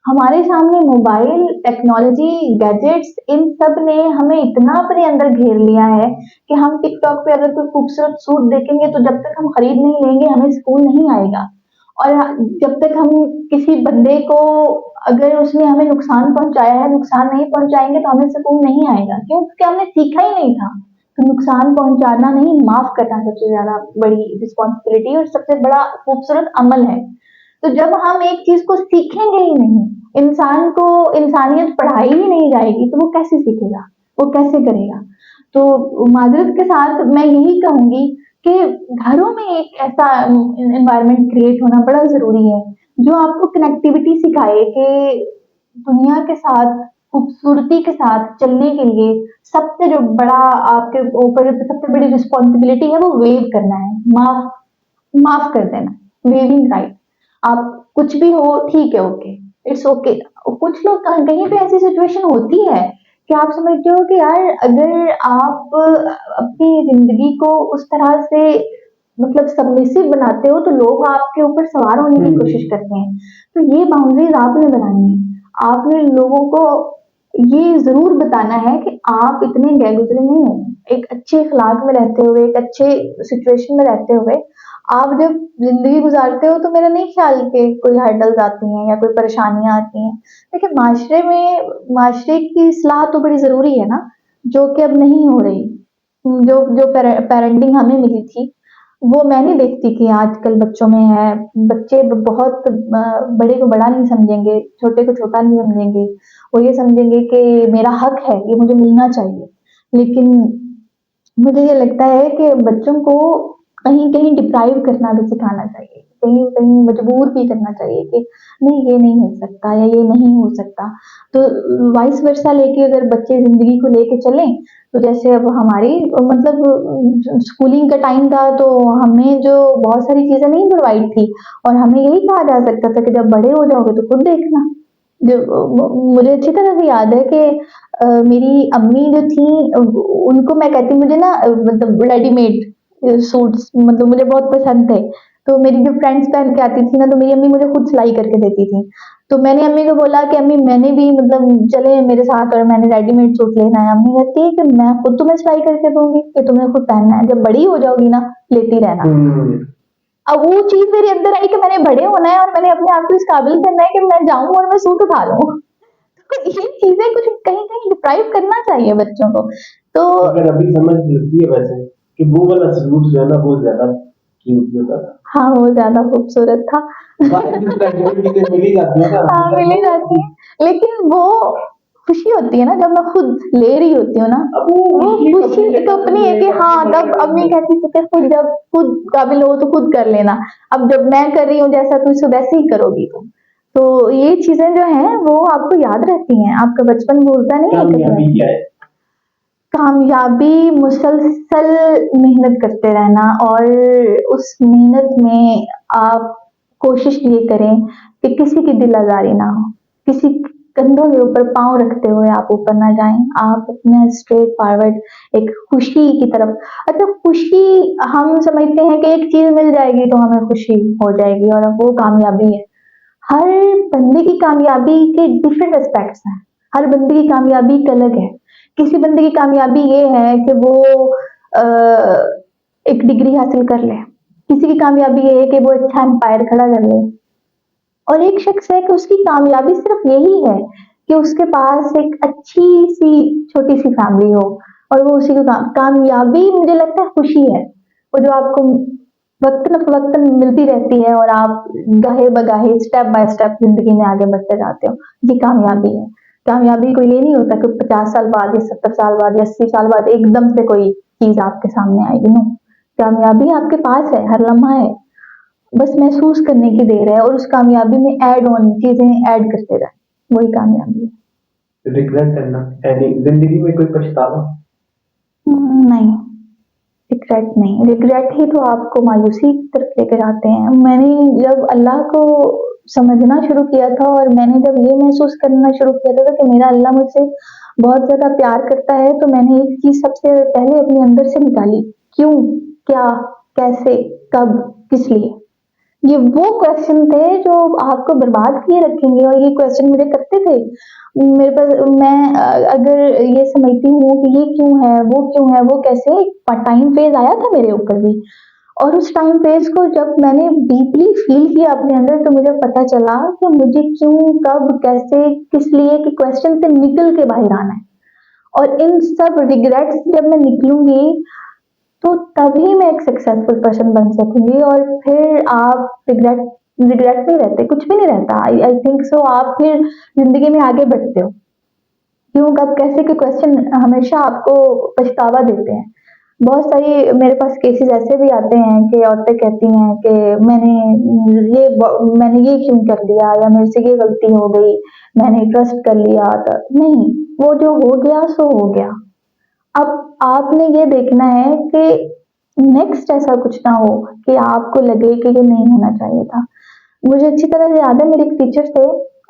हमारे सामने मोबाइल टेक्नोलॉजी गैजेट्स इन सब ने हमें इतना अपने अंदर घेर लिया है कि हम टिकटॉक पे अगर कोई खूबसूरत सूट देखेंगे तो जब तक हम खरीद नहीं लेंगे हमें सुकून नहीं आएगा। और जब तक हम किसी बंदे को, अगर उसने हमें नुकसान पहुंचाया है, नुकसान नहीं पहुंचाएंगे तो हमें सुकून नहीं आएगा, क्यों? क्योंकि हमने सीखा ही नहीं था। तो नुकसान पहुंचाना नहीं, माफ करना सबसे ज्यादा बड़ी रिस्पॉन्सिबिलिटी और सबसे बड़ा खूबसूरत अमल है। तो जब हम एक चीज को सीखेंगे ही नहीं, इंसान को इंसानियत पढ़ाई ही नहीं जाएगी, तो वो कैसे सीखेगा, वो कैसे करेगा। तो माजरत के साथ मैं यही कहूंगी कि घरों में एक ऐसा एनवायरनमेंट क्रिएट होना बड़ा जरूरी है जो आपको कनेक्टिविटी सिखाए कि दुनिया के साथ खूबसूरती के साथ चलने के लिए सबसे जो बड़ा आपके ऊपर सबसे बड़ी रिस्पॉन्सिबिलिटी है वो वेव करना है, माफ माफ कर देना, वेविंग राइट। आप कुछ भी हो, ठीक है, ओके, इट्स ओके। कुछ लोग कहीं पे ऐसी सिचुएशन होती है कि आप समझते हो कि यार अगर आप अपनी जिंदगी को उस तरह से मतलब सबमिसिव बनाते हो तो लोग आपके ऊपर सवार होने की कोशिश करते हैं। तो ये बाउंड्रीज आपने बनानी है। आपने लोगों को ये जरूर बताना है कि आप इतने गैर-गुज़रे नहीं हो। एक अच्छे अखलाक में रहते हुए, एक अच्छे सिचुएशन में रहते हुए आप जब ज़िंदगी गुज़ारते हो तो मेरा नहीं ख्याल कि कोई हर्डल्स आती हैं या कोई परेशानियाँ आती हैं। देखिए माशरे की इस्लाह तो बड़ी ज़रूरी है ना, जो कि अब नहीं हो रही। जो जो पेरेंटिंग हमें मिली थी, वो मैं नहीं देखती कि आजकल बच्चों में है। बच्चे बहुत बड़े को बड़ा नहीं समझेंगे, छोटे को छोटा नहीं समझेंगे। वो ये समझेंगे कि मेरा हक है, ये मुझे मिलना चाहिए। लेकिन मुझे ये लगता है कि बच्चों को कहीं-कहीं डिप्राइव करना भी सिखाना चाहिए, कहीं-कहीं मजबूर भी करना चाहिए कि नहीं, ये नहीं हो सकता या ये नहीं हो सकता। तो वाइस वर्सा लेके अगर बच्चे ज़िंदगी को लेके चलें, तो जैसे अब हमारी मतलब स्कूलिंग का टाइम था तो हमें जो बहुत सारी चीज़ें नहीं प्रोवाइड थी और हमें यही कहा जा सकता था कि जब बड़े हो जाओगे तो खुद देखना। मुझे अच्छी तरह से याद है कि मेरी अम्मी जो थी उनको मैं कहती मुझे ना मतलब रेडीमेड सूट्स मतलब मुझे बहुत पसंद थे। तो मेरी जो फ्रेंड्स पहन के आती थी ना तो मेरी अम्मी मुझे खुद सिलाई करके देती थी। तो मैंने अम्मी को बोला कि अम्मी मैंने भी मतलब चले मेरे साथ और मैंने रेडीमेड सूट लेना है। अम्मी कहती है कि मैं खुद तुम्हें सिलाई करके दूंगी कि तुम्हें खुद पहनना है, जब बड़ी हो जाओगी ना लेती रहना। अब वो चीज मेरे अंदर आई कि मैंने बड़े होना है और मैंने अपने आप को इस काबिल करना है कि मैं जाऊं और मैं सूट उठा लूं। तो ये चीजें कुछ कहीं कहीं डिप्राइव करना चाहिए बच्चों को। तो मगर अभी समझ लगती है वैसे कि वो वाला सलूट जो है ना बहुत ज्यादा कीमती होता था। हाँ, वो ज्यादा खूबसूरत था। बाकी तो रेडीमेड चीजें मिल ही जाती है ना, हाँ, मतलब मिल ही वो जाती है, लेकिन वो खुशी होती है ना जब मैं खुद ले रही होती हूँ ना, अब वो वो खुशी खुशी अपनी एक जगह अपनी अपनी है कि एक अपनी हाँ तब मर्यादा अम्मी में। कहती थी कि खुद जब खुद काबिल हो तो खुद कर लेना। अब जब मैं कर रही हूँ जैसा तू इसे वैसे ही करोगी तुम। तो ये चीजें जो हैं वो आपको याद रहती हैं, आपका बचपन भूलता नहीं है कभी कामयाबी ऐसे। क्या है? कामयाबी मुसलसल मेहनत करते रहना और उस मेहनत में आप कोशिश ये करें कि किसी की दिल आज़ारी ना हो, किसी कंधों के ऊपर पाँव रखते हुए आप ऊपर ना जाएँ, आप अपना स्ट्रेट फॉरवर्ड एक खुशी की तरफ। अच्छा, खुशी हम समझते हैं कि एक चीज़ मिल जाएगी तो हमें खुशी हो जाएगी और अब वो कामयाबी है। हर बंदे की कामयाबी के डिफरेंट एस्पेक्ट्स हैं, हर बंदे की कामयाबी एक अलग है। किसी बंदे की कामयाबी ये है कि वो अ, एक डिग्री हासिल कर ले, किसी की कामयाबी ये है कि वो अच्छा एम्पायर खड़ा कर ले और एक शख्स है कि उसकी कामयाबी सिर्फ यही है कि उसके पास एक अच्छी सी छोटी सी फैमिली हो और वो उसी को कामयाबी मुझे लगता है खुशी है, वो जो आपको वक्तन फवक्तन मिलती रहती है और आप गाहे बगाहे स्टेप बाय स्टेप ज़िंदगी में आगे बढ़ते जाते हो। ये कामयाबी है। कामयाबी कोई ये नहीं होता कि 50 साल बाद या 70 साल बाद या 80 साल बाद एकदम से कोई चीज़ आपके सामने आएगी, नो। कामयाबी आपके पास है, हर लम्हा है। बस महसूस करने की देर है और उस कामयाबी में ऐड ऑन चीज़ें ऐड करते जाएँ, वही कामयाबी है। रिग्रेट करना यानी जिंदगी में कोई पछतावा? नहीं, रिग्रेट नहीं। रिग्रेट ही तो आपको मायूसी की तरफ लेकर आते हैं। मैंने जब अल्लाह को समझना शुरू किया था और मैंने जब ये महसूस करना शुरू किया था कि मेरा अल्लाह मुझसे बहुत ज़्यादा प्यार करता है, तो मैंने एक चीज़ सबसे पहले अपने अंदर से निकाली, क्यों? क्या? कैसे? कब? किस लिए? ये वो क्वेश्चन थे जो आपको बर्बाद किए रखेंगे और ये क्वेश्चन मुझे करते थे। मेरे पास मैं अगर ये समझती हूँ कि ये क्यों है, वो कैसे, टाइम फेज़ आया था मेरे ऊपर भी और उस टाइम फेज़ को जब मैंने डीपली फ़ील किया अपने अंदर तो मुझे पता चला कि मुझे क्यों, कब, कैसे, किस लिए के क्वेश्चन से निकल के बाहर आना है और इन सब रिग्रेट्स जब मैं निकलूँगी तो तभी मैं एक सक्सेसफुल पर्सन बन सकूंगी और फिर आप रिग्रेट रिग्रेट नहीं रहते, कुछ भी नहीं रहता। आई थिंक सो आप फिर जिंदगी में आगे बढ़ते हो। क्यों, कब, कैसे के क्वेश्चन हमेशा आपको पछतावा देते हैं। बहुत सारी मेरे पास केसेस ऐसे भी आते हैं कि औरतें कहती हैं कि मैंने ये क्यों कर लिया या मेरे से ये गलती हो गई, मैंने ट्रस्ट कर लिया था। नहीं, वो जो हो गया सो हो गया। अब आपने ये देखना है कि नेक्स्ट ऐसा कुछ ना हो कि आपको लगे कि ये नहीं होना चाहिए था। मुझे अच्छी तरह से याद है, मेरे एक टीचर थे,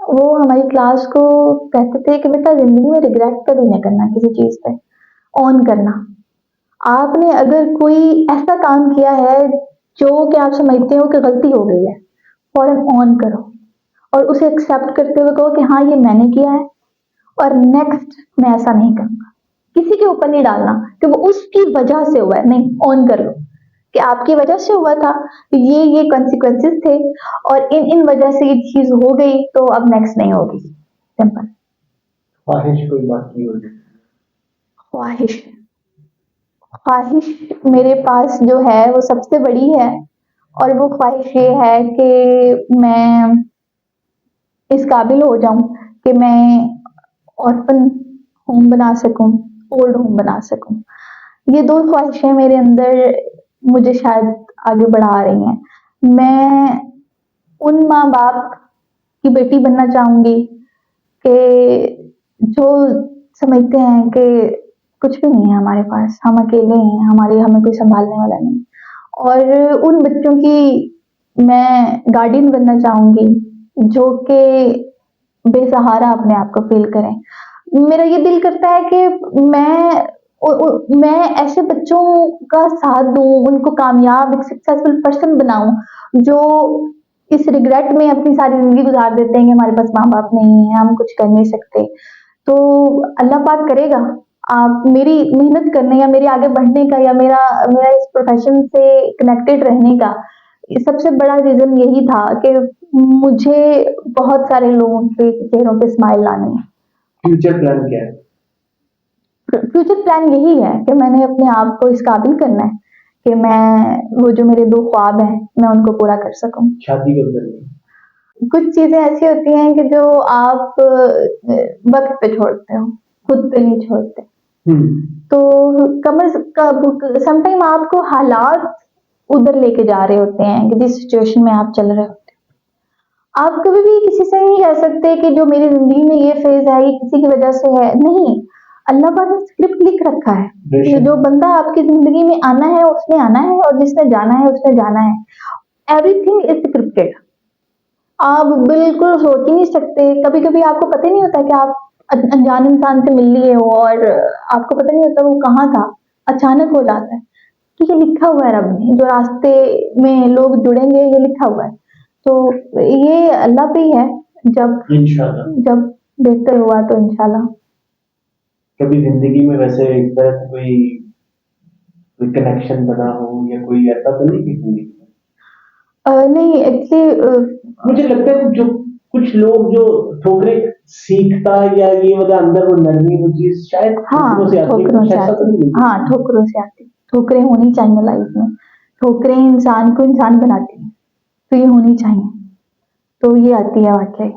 वो हमारी क्लास को कहते थे कि बेटा ज़िंदगी में रिग्रेट कभी नहीं करना किसी चीज़ पे, ऑन करना। आपने अगर कोई ऐसा काम किया है जो कि आप समझते हो कि गलती हो गई है, फौरन ऑन करो और उसे एक्सेप्ट करते हुए कहो कि हाँ, ये मैंने किया है और नेक्स्ट मैं ऐसा नहीं करूँगा। किसी के ऊपर नहीं डालना कि वो उसकी वजह से हुआ है, नहीं, ऑन कर लो कि आपकी वजह से हुआ था, ये कॉन्सिक्वेंसेस थे और इन वजह से ये चीज हो गई तो अब नेक्स्ट नहीं होगी। सिंपल। ख्वाहिश कोई बात नहीं होगी। ख्वाहिश ख्वाहिश मेरे पास जो है वो सबसे बड़ी है और वो ख्वाहिश ये है कि मैं इस काबिल हो जाऊं कि मैं ऑर्फन होम बना सकूं, ओल्ड होम बना सकूं। ये दो ख्वाहिशें मेरे अंदर मुझे शायद आगे बढ़ा रही हैं। मैं उन माँ बाप की बेटी बनना चाहूंगी कि जो समझते हैं कि कुछ भी नहीं है हमारे पास, हम अकेले हैं, हमें कोई संभालने वाला नहीं। और उन बच्चों की मैं गार्डियन बनना चाहूंगी जो कि बेसहारा अपने आप को फील करें। मेरा ये दिल करता है कि मैं ऐसे बच्चों का साथ दूं, उनको कामयाब एक सक्सेसफुल पर्सन बनाऊं जो इस रिग्रेट में अपनी सारी जिंदगी गुजार देते हैं कि हमारे पास माँ बाप नहीं है, हम कुछ कर नहीं सकते। तो अल्लाह पाक करेगा, आप मेरी मेहनत करने या मेरे आगे बढ़ने का या मेरा मेरा इस प्रोफेशन से कनेक्टेड रहने का सबसे बड़ा रीजन यही था कि मुझे बहुत सारे लोगों के चेहरों पे स्माइल लानी है। फ्यूचर प्लान क्या है? फ्यूचर प्लान यही है कि मैंने अपने आप को इस काबिल करना है कि मैं वो जो मेरे दो ख्वाब हैं मैं उनको पूरा कर सकूं। शादी कब करनी है? कुछ चीजें ऐसी होती हैं कि जो आप वक्त पे छोड़ते हो, खुद पे नहीं छोड़ते। तो समटाइम आपको हालात उधर लेके जा रहे होते हैं कि जिस सिचुएशन में आप चल रहे होते हैं। आप कभी भी किसी से नहीं कह सकते कि जो मेरी जिंदगी में ये फेज है ये किसी की वजह से है, नहीं। अल्लाह पाक ने स्क्रिप्ट लिख रखा है, बेशक। जो बंदा आपकी जिंदगी में आना है उसने आना है और जिसने जाना है उसने जाना है। Everything is scripted. आप बिल्कुल सोच ही नहीं सकते, कभी कभी आपको पता ही नहीं होता कि आप अनजान इंसान से मिल लिए हो और आपको पता नहीं होता वो कहाँ था, अचानक हो जाता है कि ये लिखा हुआ है रब ने, जो रास्ते में लोग जुड़ेंगे ये लिखा हुआ है। तो ये अल्लाह पे ही है, जब इंशाल्लाह। जब बेहतर हुआ तो इंशाल्लाह। कभी जिंदगी में वैसे इस तरह से कोई कोई कनेक्शन बना हो या कोई ऐसा तो नहीं कि जिंदगी में? नहीं, एक्चुअली मुझे लगता है जो कुछ लोग जो ठोकरें सीखता या ये मतलब अंदर वो नरमी वो चीज शायद हाँ, ठोकरों से आती है, ठोकरों कुछ से ऐसा तो आती, नहीं लगता? हाँ, ठोकरों से आती, ठोकरें होनी चाहिए लाइफ में ठोकरें इंसान को इंसान बनाती हैं, तो ये होनी चाहिए। तो ये आती है वाक़ई।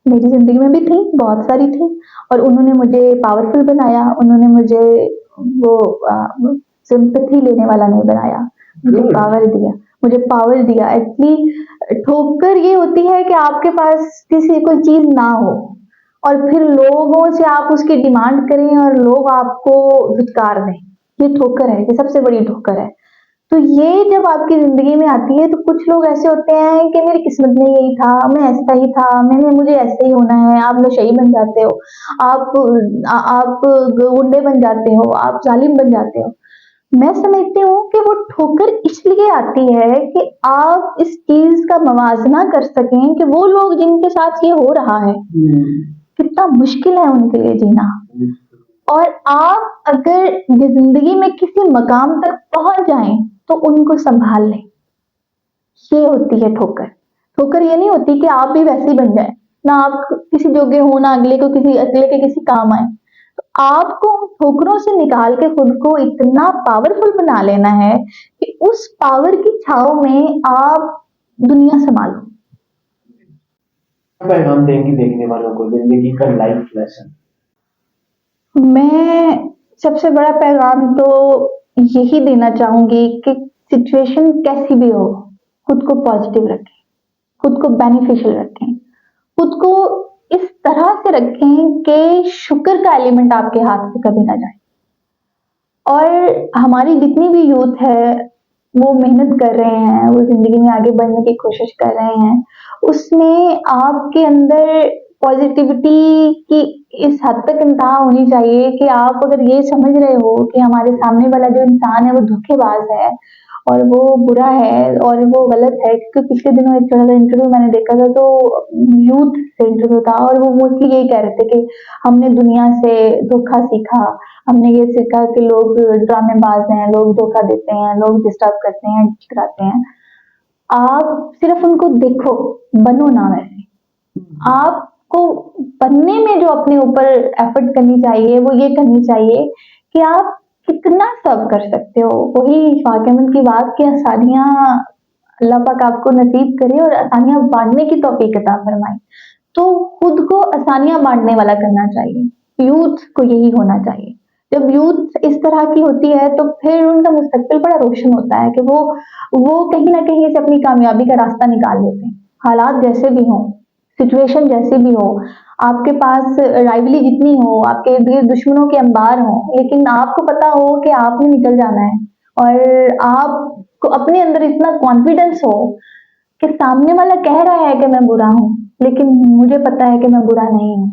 मेरी ज़िंदगी में भी थी, बहुत सारी थी, और उन्होंने मुझे पावरफुल बनाया, उन्होंने मुझे वो सिम्पैथी लेने वाला नहीं बनाया, मुझे Good. पावर दिया, मुझे पावर दिया। एक्चुअली ठोकर ये होती है कि आपके पास किसी कोई चीज़ ना हो और फिर लोगों से आप उसकी डिमांड करें और लोग आपको धुतकार दें, ये ठोकर है, ये सबसे बड़ी ठोकर है। तो ये जब आपकी ज़िंदगी में आती है तो कुछ लोग ऐसे होते हैं कि मेरी किस्मत में यही था, मैं ऐसा ही था, मुझे ऐसे ही होना है, आप नशेड़ी बन जाते हो, आप गुंडे बन जाते हो, आप ज़ालिम बन जाते हो। मैं समझती हूँ कि वो ठोकर इसलिए आती है कि आप इस चीज़ का मवाज़ना कर सकें कि वो लोग जिनके साथ ये हो रहा है, कितना मुश्किल है उनके लिए जीना। और आप अगर ये ज़िंदगी में किसी मकाम तक पहुँच जाएँ, तो उनको सँभाल लें। ये होती है ठोकर। ठोकर ये नहीं होती कि आप भी वैसे ही बन जाएँ, ना आप किसी जोग्य हो, ना अगले के किसी काम आएँ। तो आपको उन ठोकरों से निकाल के खुद को इतना पावरफुल बना लेना है कि उस पावर की छाँव में आप दुनिया सँभालो। पैगाम देंगी देखने वालों को जिंदगी का लाइफ लेसन? मैं सबसे बड़ा पैगाम तो यही देना चाहूँगी कि सिचुएशन कैसी भी हो, खुद को पॉजिटिव रखें, खुद को बेनिफिशियल रखें, खुद को इस तरह से रखें कि शुक्र का एलिमेंट आपके हाथ से कभी ना जाए। और हमारी जितनी भी यूथ है, वो मेहनत कर रहे हैं, वो ज़िंदगी में आगे बढ़ने की कोशिश कर रहे हैं, उसमें आपके अंदर पॉज़िटिविटी की इस हद तक इंतहा होनी चाहिए कि आप अगर ये समझ रहे हो कि हमारे सामने वाला जो इंसान है वो धोखेबाज है और वो बुरा है और वो गलत है, क्योंकि पिछले दिनों एक छोटा-सा इंटरव्यू मैंने देखा था, तो यूथ से इंटरव्यू था और वो मोस्टली यही कह रहे थे कि हमने दुनिया से धोखा सीखा, हमने ये सीखा कि लोग ड्रामेबाज हैं, लोग धोखा देते हैं, लोग डिस्टर्ब करते हैं, कराते हैं। आप सिर्फ उनको देखो, बनो ना वैसे। आपको बनने में जो अपने ऊपर एफर्ट करनी चाहिए, वो ये करनी चाहिए कि आप कितना सर्व कर सकते हो। वही फातिमा की बात कि आसानियाँ अल्लाह पाक आपको नसीब करे और आसानियाँ बाँटने की तौफीक अता फरमाए। तो खुद को आसानियाँ बाँटने वाला करना चाहिए। यूथ को यही होना चाहिए। जब यूथ इस तरह की होती है तो फिर उनका मुस्तकबिल बड़ा रोशन होता है कि वो कहीं न कहीं से अपनी कामयाबी का रास्ता निकाल लेते हैं। हालात जैसे भी हों, सिचुएशन जैसी भी हो, आपके पास राइवली जितनी हो, आपके इर्द-गिर्द दुश्मनों के अंबार हों, लेकिन आपको पता हो कि आपने निकल जाना है और आपको अपने अंदर इतना कॉन्फिडेंस हो कि सामने वाला कह रहा है कि मैं बुरा हूँ, लेकिन मुझे पता है कि मैं बुरा नहीं हूँ।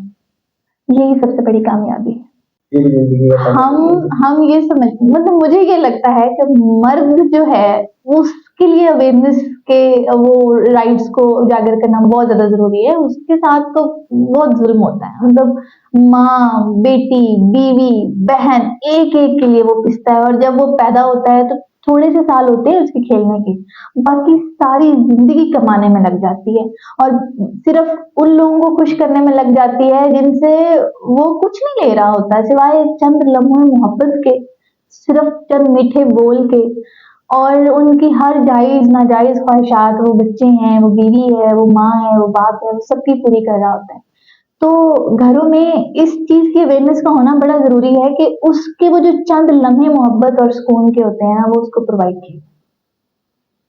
यही सबसे बड़ी कामयाबी है। हम ये समझ मतलब मुझे ये लगता है कि मर्द जो है उसके लिए अवेयरनेस के वो राइट्स को उजागर करना बहुत ज़्यादा ज़रूरी है। उसके साथ तो बहुत ज़ुल्म होता है। मतलब माँ, बेटी, बीवी, बहन एक-एक के लिए वो पिसता है और जब वो पैदा होता है तो थोड़े से साल होते हैं उसके खेलने के, बाकी सारी ज़िंदगी कमाने में लग जाती है और सिर्फ़ उन लोगों को खुश करने में लग जाती है जिनसे वो कुछ नहीं ले रहा होता सिवाय चंद लम्हों मोहब्बत के, सिर्फ़ चंद मीठे बोल के और उनकी हर जायज़ नाजायज़ ख्वाहिशात, वो बच्चे हैं, वो बीवी है, वो माँ है, वो बाप है, वो सबकी पूरी कर रहा होता है। तो घरों में इस चीज़ की अवेयरनेस का होना बड़ा ज़रूरी है कि उसके वो जो चंद लम्हे मोहब्बत और सुकून के होते हैं ना, वो उसको प्रोवाइड किए।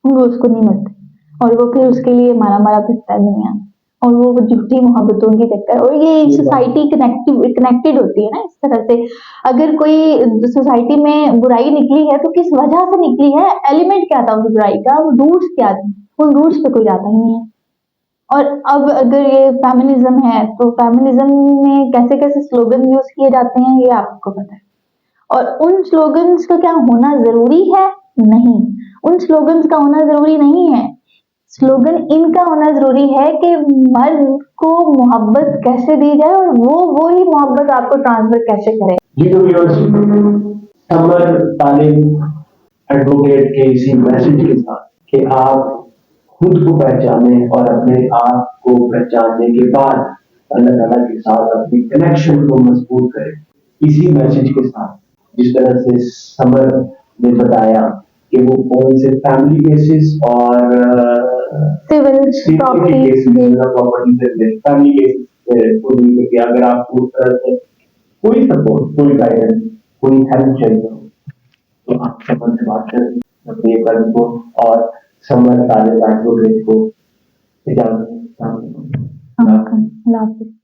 वो उसको नहीं मिलते और वो फिर उसके लिए मारा-मारा फिरता है दुनिया में और वो झूठी मोहब्बतों की चक्कर और ये सोसाइटी कनेक्टेड होती है ना इस तरह से। अगर कोई सोसाइटी में बुराई निकली है तो किस वजह से निकली है, एलिमेंट क्या था उस बुराई का, वो रूट्स क्या थे, उन रूट्स पे कोई जाता ही नहीं है। और अब अगर ये फेमिनिज्म है तो फेमिनिज्म में कैसे-कैसे स्लोगन यूज़ किए जाते हैं ये आपको पता है। और उन स्लोगन्स का क्या होना ज़रूरी है? नहीं। उन स्लोगन्स का होना ज़रूरी नहीं है। स्लोगन इनका होना ज़रूरी है कि मर्द को मोहब्बत कैसे दी जाए और वो ही मोहब्बत आपको ट्रांसफ़र कैसे करे। जी तो व्यूअर्स, समर तालिब एडवोकेट के इसी मैसेज के साथ कि आप खुद को पहचाने और अपने आप को पहचानने के बाद अल्लाह ताला के साथ अपनी कनेक्शन को मजबूत करें। इसी मैसेज के साथ जिस तरह से समर ने बताया कि वो कौन से फैमिली केसेस और सिविल सिटी प्रॉपर्टी केसेस जी प्रॉपर्टी से फैमिली केसेस को लेकर के अगर आपको उस तरह से कोई सपोर्ट, कोई गाइडेंस, कोई हेल्प चाहिए हो तो आप समझ से बात करें अपने कर्म को और समझ सारे को इजाजत। हाँ, अल्लाह हाफिज।